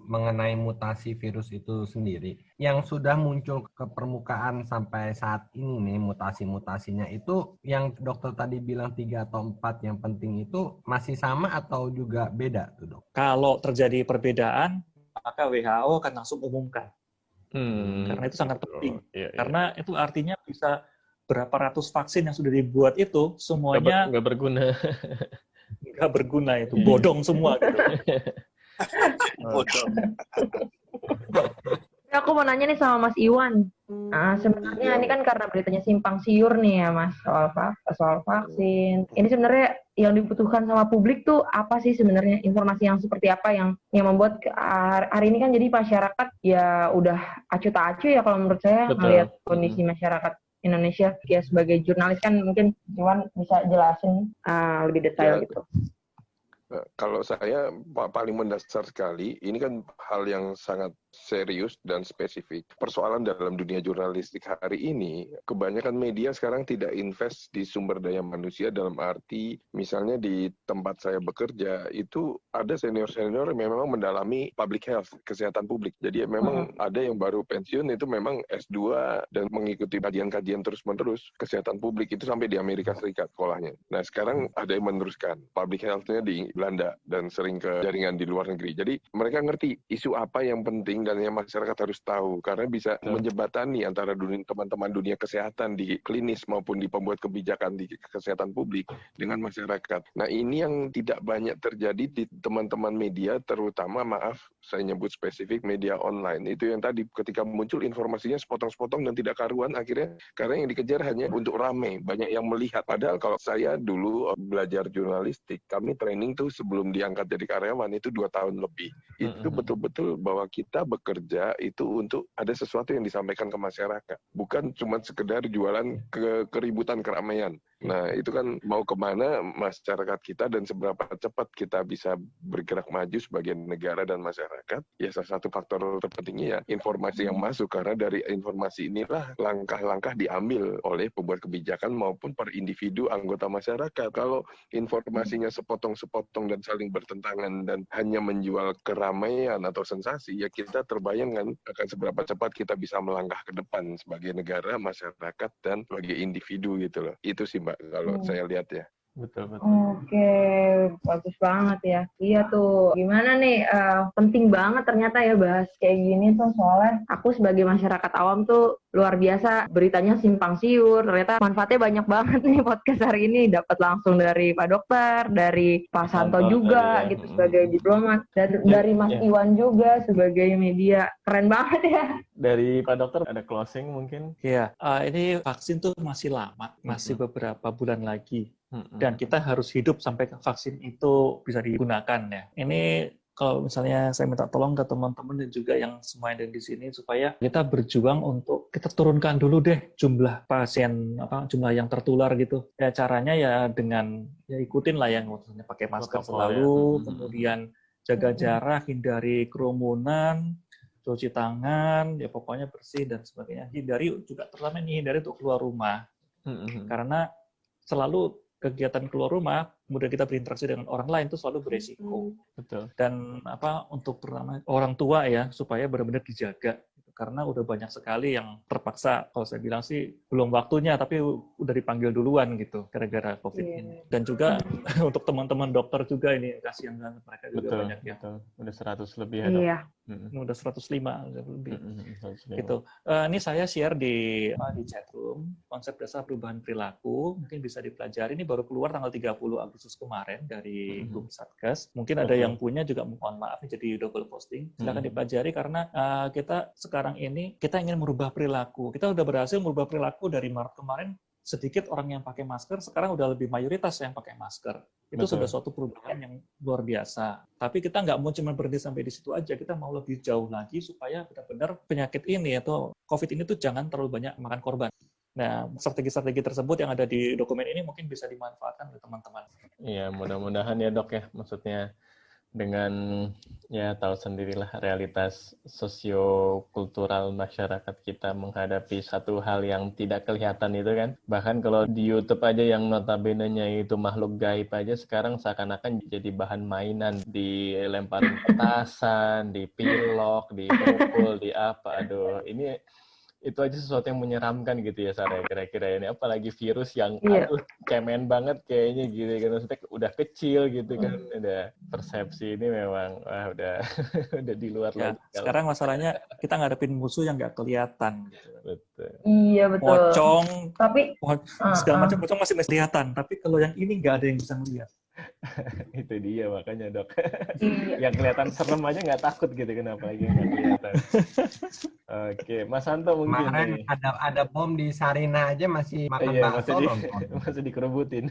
mengenai mutasi virus itu sendiri, yang sudah muncul ke permukaan sampai saat ini nih, mutasi-mutasinya itu yang dokter tadi bilang 3 atau 4 yang penting itu masih sama atau juga beda tuh, dok? Kalau terjadi perbedaan, maka WHO akan langsung umumkan. Karena itu sangat penting. Karena itu artinya bisa berapa ratus vaksin yang sudah dibuat itu semuanya nggak berguna. Nggak berguna itu, bodong semua gitu. Bodoh. Aku mau nanya nih sama Mas Iwan. Sebenarnya ini kan karena beritanya simpang siur nih ya Mas, soal vaksin. Ini sebenarnya yang dibutuhkan sama publik tuh apa sih sebenarnya, informasi yang seperti apa yang membuat hari ini kan jadi masyarakat ya udah acuh tak acuh ya kalau menurut saya melihat kondisi masyarakat Indonesia. Ya sebagai jurnalis kan mungkin Iwan bisa jelasin lebih detail gitu. Kalau saya paling mendasar sekali, ini kan hal yang sangat serius dan spesifik. Persoalan dalam dunia jurnalistik hari ini, kebanyakan media sekarang tidak invest di sumber daya manusia dalam arti, misalnya di tempat saya bekerja, itu ada senior-senior yang memang mendalami public health, kesehatan publik. Jadi memang ada yang baru pensiun, itu memang S2 dan mengikuti kajian-kajian terus-menerus kesehatan publik, itu sampai di Amerika Serikat sekolahnya. Nah sekarang ada yang meneruskan public health-nya di Belanda dan sering ke jaringan di luar negeri. Jadi mereka ngerti isu apa yang penting dan yang masyarakat harus tahu, karena bisa menjembatani antara teman-teman dunia kesehatan di klinis maupun di pembuat kebijakan di kesehatan publik dengan masyarakat. Nah ini yang tidak banyak terjadi di teman-teman media, terutama saya nyebut spesifik media online. Itu yang tadi ketika muncul informasinya sepotong-sepotong dan tidak karuan, akhirnya karena yang dikejar hanya untuk rame, banyak yang melihat. Padahal kalau saya dulu belajar jurnalistik, kami training tuh sebelum diangkat jadi karyawan itu 2 tahun lebih. Itu betul-betul bahwa kita bekerja itu untuk ada sesuatu yang disampaikan ke masyarakat, bukan cuma sekedar jualan keributan keramaian. Nah itu kan mau kemana masyarakat kita dan seberapa cepat kita bisa bergerak maju sebagai negara dan masyarakat, ya salah satu faktor terpentingnya ya informasi yang masuk, karena dari informasi inilah langkah-langkah diambil oleh pembuat kebijakan maupun per individu anggota masyarakat. Kalau informasinya sepotong-sepotong dan saling bertentangan dan hanya menjual keramaian atau sensasi, ya kita terbayangkan akan seberapa cepat kita bisa melangkah ke depan sebagai negara, masyarakat, dan sebagai individu gitu loh. Itu sih Mbak, kalau saya lihat ya. Betul. Oke, bagus banget ya. Iya tuh, gimana nih, penting banget ternyata ya bahas kayak gini tuh, soalnya aku sebagai masyarakat awam tuh luar biasa beritanya simpang siur. Ternyata manfaatnya banyak banget nih podcast hari ini, dapat langsung dari Pak Dokter, dari Pak Santo juga gitu sebagai diplomat, dan dari Mas Iwan juga sebagai media. Keren banget ya. Dari Pak Dokter ada closing mungkin? Iya, ini vaksin tuh masih lama, masih beberapa bulan lagi. Dan kita harus hidup sampai vaksin itu bisa digunakan ya. Ini kalau misalnya saya minta tolong ke teman-teman dan juga yang semua yang ada di sini supaya kita berjuang untuk kita turunkan dulu deh jumlah pasien jumlah yang tertular gitu. Ya caranya ya dengan ya ikutin lah yang maksudnya pakai masker selalu, kemudian jaga jarak, hindari kerumunan, cuci tangan, ya pokoknya bersih dan sebagainya. Hindari juga terutama hindari untuk keluar rumah. Karena selalu kegiatan keluar rumah, kemudian kita berinteraksi dengan orang lain itu selalu beresiko. Betul. Dan untuk pertama orang tua ya supaya benar-benar dijaga. Karena udah banyak sekali yang terpaksa, kalau saya bilang sih belum waktunya, tapi udah dipanggil duluan gitu gara-gara COVID ini. Dan juga untuk teman-teman dokter juga ini kasihan banget, mereka juga banyak ya. Betul. Udah 100 lebih ya dok. Iya. Udah 105 lebih. Gitu. Ini saya share di chatroom konsep dasar perubahan perilaku, mungkin bisa dipelajari. Ini baru keluar tanggal 30 Agustus kemarin dari grup Satgas. Mungkin ada yang punya juga, mohon maaf jadi double posting. Silakan dipelajari karena kita sekarang ini kita ingin merubah perilaku. Kita udah berhasil merubah perilaku dari Maret kemarin, sedikit orang yang pakai masker, sekarang udah lebih mayoritas yang pakai masker. Itu sudah suatu perubahan yang luar biasa. Tapi kita nggak mau cuma berhenti sampai di situ aja, kita mau lebih jauh lagi supaya benar-benar penyakit ini atau COVID ini tuh jangan terlalu banyak makan korban. Nah, strategi-strategi tersebut yang ada di dokumen ini mungkin bisa dimanfaatkan oleh teman-teman. Iya, mudah-mudahan ya dok ya, maksudnya dengan ya tahu sendirilah realitas sosiokultural masyarakat kita menghadapi satu hal yang tidak kelihatan itu kan. Bahkan kalau di YouTube aja yang notabene-nya itu makhluk gaib aja sekarang seakan-akan jadi bahan mainan, dilemparin petasan, dipilok, dipukul, di apa. Aduh, ini itu aja sesuatu yang menyeramkan gitu ya Sarah kira-kira ini, apalagi virus yang cemen banget kayaknya gitu kan, maksudnya udah kecil gitu kan, udah persepsi ini memang udah di luar lagi. Sekarang masalahnya kita ngadepin musuh yang nggak kelihatan gitu. Betul. Iya betul. Pocong, tapi segala macam pocong masih kelihatan, tapi kalau yang ini nggak ada yang bisa melihat. Itu dia makanya dok. Yang kelihatan serem aja nggak takut gitu, kenapa lagi nggak kelihatan. Oke, Mas Santo mungkin kemarin nih. ada bom di Sarina aja masih makan bakso masih dikerebutin.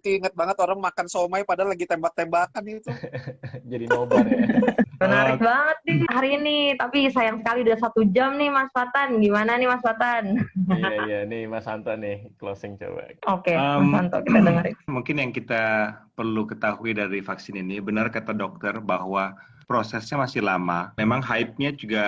Ingat banget orang makan somai padahal lagi tembak-tembakan itu. Jadi nobar ya. Menarik banget nih hari ini, tapi sayang sekali udah 1 jam nih Mas Fatan. Gimana nih Mas Fatan? Iya, nih Mas Santo nih, closing coba. Oke, Mas Santo kita dengerin. Mungkin yang kita perlu ketahui dari vaksin ini, benar kata dokter bahwa prosesnya masih lama. Memang hype-nya juga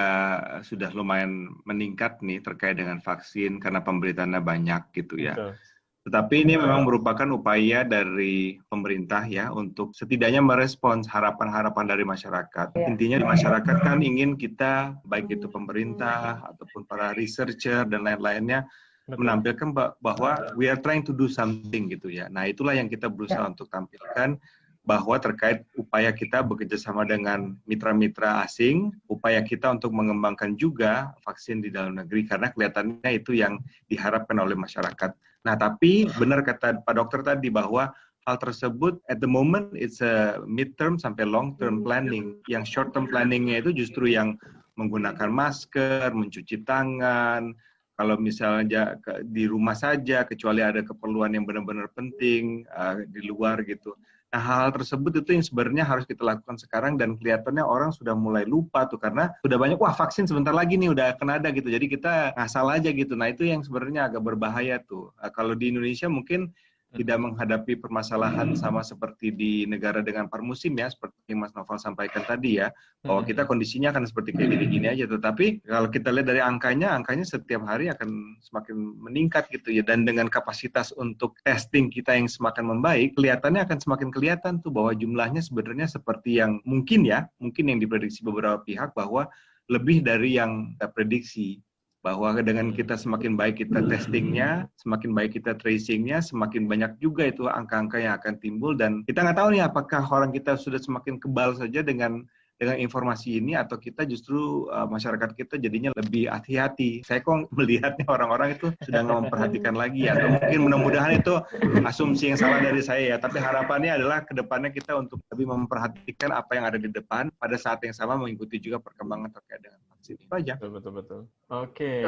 sudah lumayan meningkat nih terkait dengan vaksin karena pemberitaannya banyak gitu ya. Betul. Tetapi ini memang merupakan upaya dari pemerintah ya untuk setidaknya merespons harapan-harapan dari masyarakat. Intinya di masyarakat kan ingin kita, baik itu pemerintah ataupun para researcher dan lain-lainnya, menampilkan bahwa we are trying to do something gitu ya. Nah itulah yang kita berusaha untuk tampilkan, bahwa terkait upaya kita bekerja sama dengan mitra-mitra asing, upaya kita untuk mengembangkan juga vaksin di dalam negeri, karena kelihatannya itu yang diharapkan oleh masyarakat. Nah, tapi benar kata Pak Dokter tadi bahwa hal tersebut at the moment it's a mid-term sampai long-term planning. Yang short-term planningnya itu justru yang menggunakan masker, mencuci tangan, kalau misalnya di rumah saja, kecuali ada keperluan yang benar-benar penting di luar gitu. Nah, hal-hal tersebut itu yang sebenarnya harus kita lakukan sekarang, dan kelihatannya orang sudah mulai lupa tuh karena sudah banyak, wah vaksin sebentar lagi nih udah akan ada gitu. Jadi kita ngasal aja gitu. Nah, itu yang sebenarnya agak berbahaya tuh. Kalau di Indonesia mungkin tidak menghadapi permasalahan sama seperti di negara dengan parmusim ya, seperti yang Mas Noval sampaikan tadi ya, bahwa kita kondisinya akan seperti kayak gini-gini aja. Tetapi kalau kita lihat dari angkanya setiap hari akan semakin meningkat gitu ya, dan dengan kapasitas untuk testing kita yang semakin membaik, kelihatannya akan semakin kelihatan tuh bahwa jumlahnya sebenarnya seperti yang mungkin yang diprediksi beberapa pihak, bahwa lebih dari yang kita prediksi. Bahwa dengan kita semakin baik kita testingnya, semakin baik kita tracingnya, semakin banyak juga itu angka-angka yang akan timbul, dan kita nggak tahu nih apakah orang kita sudah semakin kebal saja dengan informasi ini, atau kita justru masyarakat kita jadinya lebih hati-hati. Saya kok melihatnya orang-orang itu sudah nggak memperhatikan lagi, atau mungkin mudah-mudahan itu asumsi yang salah dari saya ya, tapi harapannya adalah ke depannya kita untuk lebih memperhatikan apa yang ada di depan, pada saat yang sama mengikuti juga perkembangan terkait dengan vaksin. Itu aja. Betul. Oke.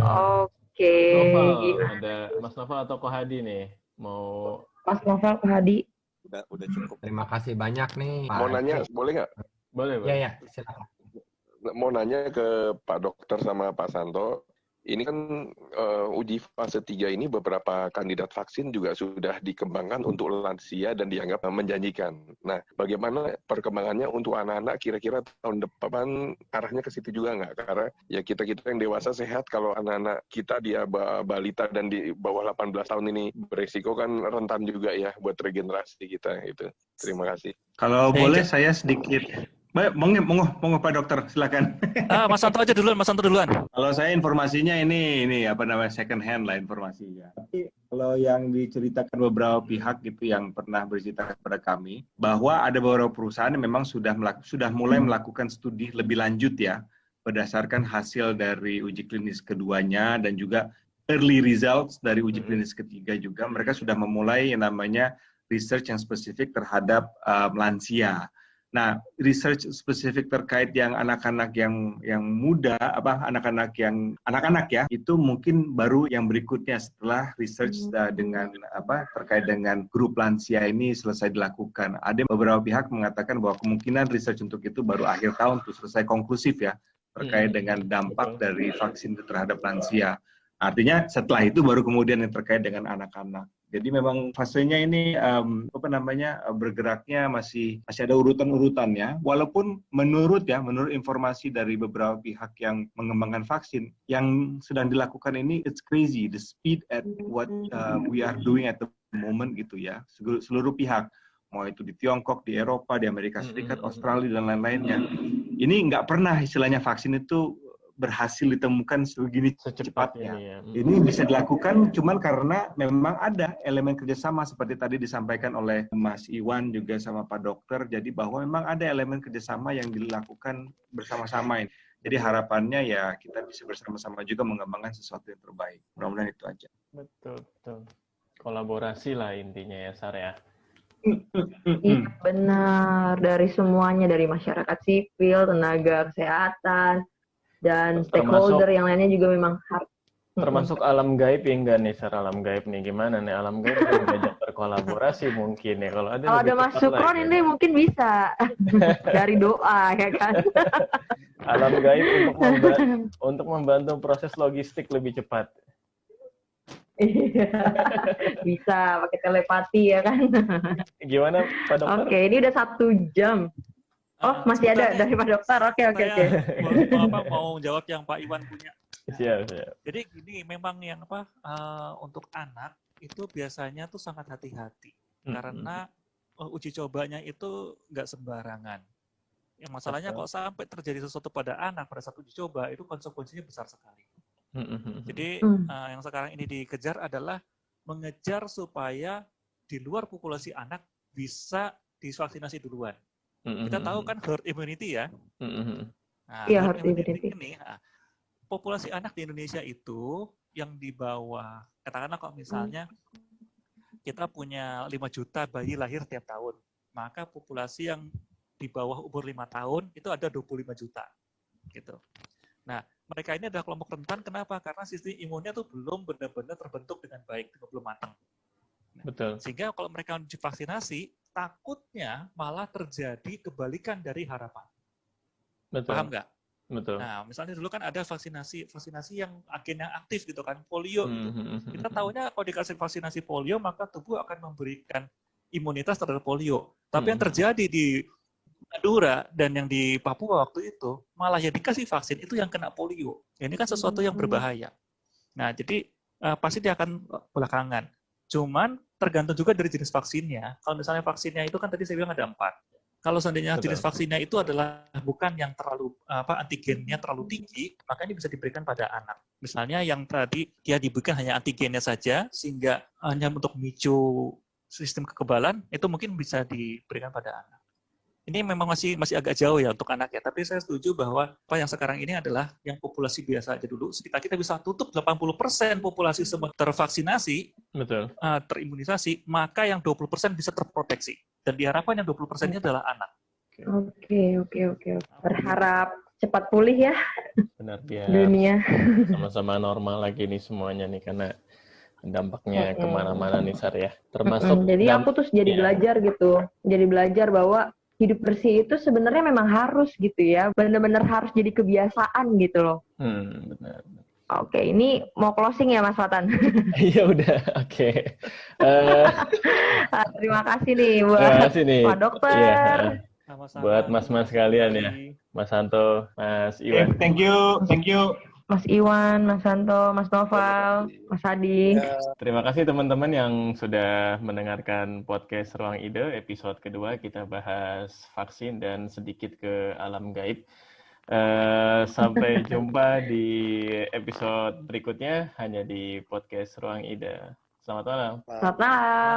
Oke. Ada Mas Noval atau Ko Hadi nih? Mau Mas Noval, Ko Hadi. Udah cukup. Terima kasih banyak nih. Mau nanya, boleh nggak? Boleh. Ya, silakan. Mau nanya ke Pak Dokter sama Pak Santo. Ini kan uji fase 3 ini beberapa kandidat vaksin juga sudah dikembangkan untuk lansia dan dianggap menjanjikan. Nah, bagaimana perkembangannya untuk anak-anak, kira-kira tahun depan arahnya ke situ juga nggak? Karena ya kita-kita yang dewasa sehat, kalau anak-anak kita dia balita dan di bawah 18 tahun ini beresiko kan rentan juga ya buat regenerasi kita itu. Terima kasih. Kalau boleh saya sedikit. Monggo Pak Dokter, silakan. Mas Santo aja duluan, Mas Santo duluan. Kalau saya informasinya ini apa namanya second hand lah informasinya. Tapi kalau yang diceritakan beberapa pihak itu yang pernah bercerita kepada kami, bahwa ada beberapa perusahaan yang memang sudah mulai melakukan studi lebih lanjut ya, berdasarkan hasil dari uji klinis keduanya dan juga early results dari uji klinis ketiga juga, mereka sudah memulai yang namanya research yang spesifik terhadap lansia. Nah, research spesifik terkait yang anak-anak yang muda, anak-anak ya, itu mungkin baru yang berikutnya setelah research dengan terkait dengan grup lansia ini selesai dilakukan. Ada beberapa pihak mengatakan bahwa kemungkinan research untuk itu baru akhir tahun tuh selesai konklusif ya, terkait dengan dampak dari vaksin terhadap lansia. Artinya setelah itu baru kemudian yang terkait dengan anak-anak. Jadi memang fasenya ini bergeraknya masih ada urutan-urutannya. Walaupun menurut informasi dari beberapa pihak yang mengembangkan vaksin, yang sedang dilakukan ini it's crazy the speed at what we are doing at the moment gitu ya. Seluruh pihak, mau itu di Tiongkok, di Eropa, di Amerika Serikat, Australia dan lain-lainnya. Ini nggak pernah istilahnya vaksin itu berhasil ditemukan segini cepatnya. Ini bisa dilakukan cuman karena memang ada elemen kerjasama seperti tadi disampaikan oleh Mas Iwan juga sama Pak Dokter. Jadi bahwa memang ada elemen kerjasama yang dilakukan bersama-sama ini. Jadi harapannya ya kita bisa bersama-sama juga mengembangkan sesuatu yang terbaik. Mudah-mudahan itu aja. Betul. Kolaborasi lah intinya ya, Sar ya. Iya benar, dari semuanya, dari masyarakat sipil, tenaga kesehatan, dan stakeholder yang lainnya juga memang harus. Termasuk alam gaib ya enggak nih, Sar? Alam gaib nih gimana nih? Alam gaib kan diajak berkolaborasi mungkin ya. Kalau ada Mas Sukron ini mungkin bisa dari doa ya kan. Alam gaib untuk membantu proses logistik lebih cepat. Iya, bisa pakai telepati ya kan. Gimana Pak Dokter? Oke, ini udah 1 jam. Oh, masih ada dari Pak Dokter. Oke. Mau jawab yang Pak Iwan punya. Siap. Jadi gini, memang yang untuk anak itu biasanya tuh sangat hati-hati karena uji cobanya itu nggak sembarangan. Yang masalahnya kalau sampai terjadi sesuatu pada anak pada saat uji coba itu konsekuensinya besar sekali. Jadi yang sekarang ini dikejar adalah mengejar supaya di luar populasi anak bisa divaksinasi duluan. Kita tahu kan herd immunity ya. Nah, iya, herd immunity ini, populasi anak di Indonesia itu yang di bawah, katakanlah kalau misalnya kita punya 5 juta bayi lahir tiap tahun, maka populasi yang di bawah umur 5 tahun itu ada 25 juta. Gitu. Nah, mereka ini adalah kelompok rentan. Kenapa? Karena sistem imunnya tuh belum benar-benar terbentuk dengan baik, belum matang. Nah, betul. Sehingga kalau mereka divaksinasi, takutnya malah terjadi kebalikan dari harapan. Betul. Paham nggak? Betul. Nah, misalnya dulu kan ada vaksinasi yang agen yang aktif gitu kan, polio. Gitu. Kita tahunya kalau dikasih vaksinasi polio, maka tubuh akan memberikan imunitas terhadap polio. Tapi yang terjadi di Madura dan yang di Papua waktu itu, malah yang dikasih vaksin itu yang kena polio. Ini kan sesuatu yang berbahaya. Nah, jadi pasti dia akan belakangan. Cuman tergantung juga dari jenis vaksinnya. Kalau misalnya vaksinnya itu kan tadi saya bilang ada 4. Kalau seandainya jenis vaksinnya itu adalah bukan yang terlalu antigennya terlalu tinggi, maka ini bisa diberikan pada anak. Misalnya yang tadi dia diberikan hanya antigennya saja, sehingga hanya untuk memicu sistem kekebalan, itu mungkin bisa diberikan pada anak. Ini memang masih agak jauh ya untuk anak ya, tapi saya setuju bahwa apa yang sekarang ini adalah yang populasi biasa aja dulu. Sekitar kita bisa tutup 80% populasi semua tervaksinasi, betul, terimunisasi, maka yang 20% bisa terproteksi. Dan diharapkan yang 20%-nya adalah anak. Oke. Berharap cepat pulih ya. Benar, biar dunia sama-sama normal lagi nih semuanya nih, karena dampaknya kemana-mana nih, Sar ya. Termasuk jadi aku tuh jadi belajar gitu. Jadi belajar bahwa hidup bersih itu sebenarnya memang harus gitu ya. Benar-benar harus jadi kebiasaan gitu loh. Benar. Oke, ini mau closing ya Mas Fatan? Iya udah, oke. Terima kasih nih buat Pak Dokter. Iya. Buat mas-mas kalian ya, Mas Santo, Mas Iwan. Thank you. Mas Iwan, Mas Santo, Mas Noval, Mas Adi. Terima kasih teman-teman yang sudah mendengarkan podcast Ruang Ide episode kedua. Kita bahas vaksin dan sedikit ke alam gaib. Sampai jumpa di episode berikutnya hanya di podcast Ruang Ide. Selamat malam. Selamat malam.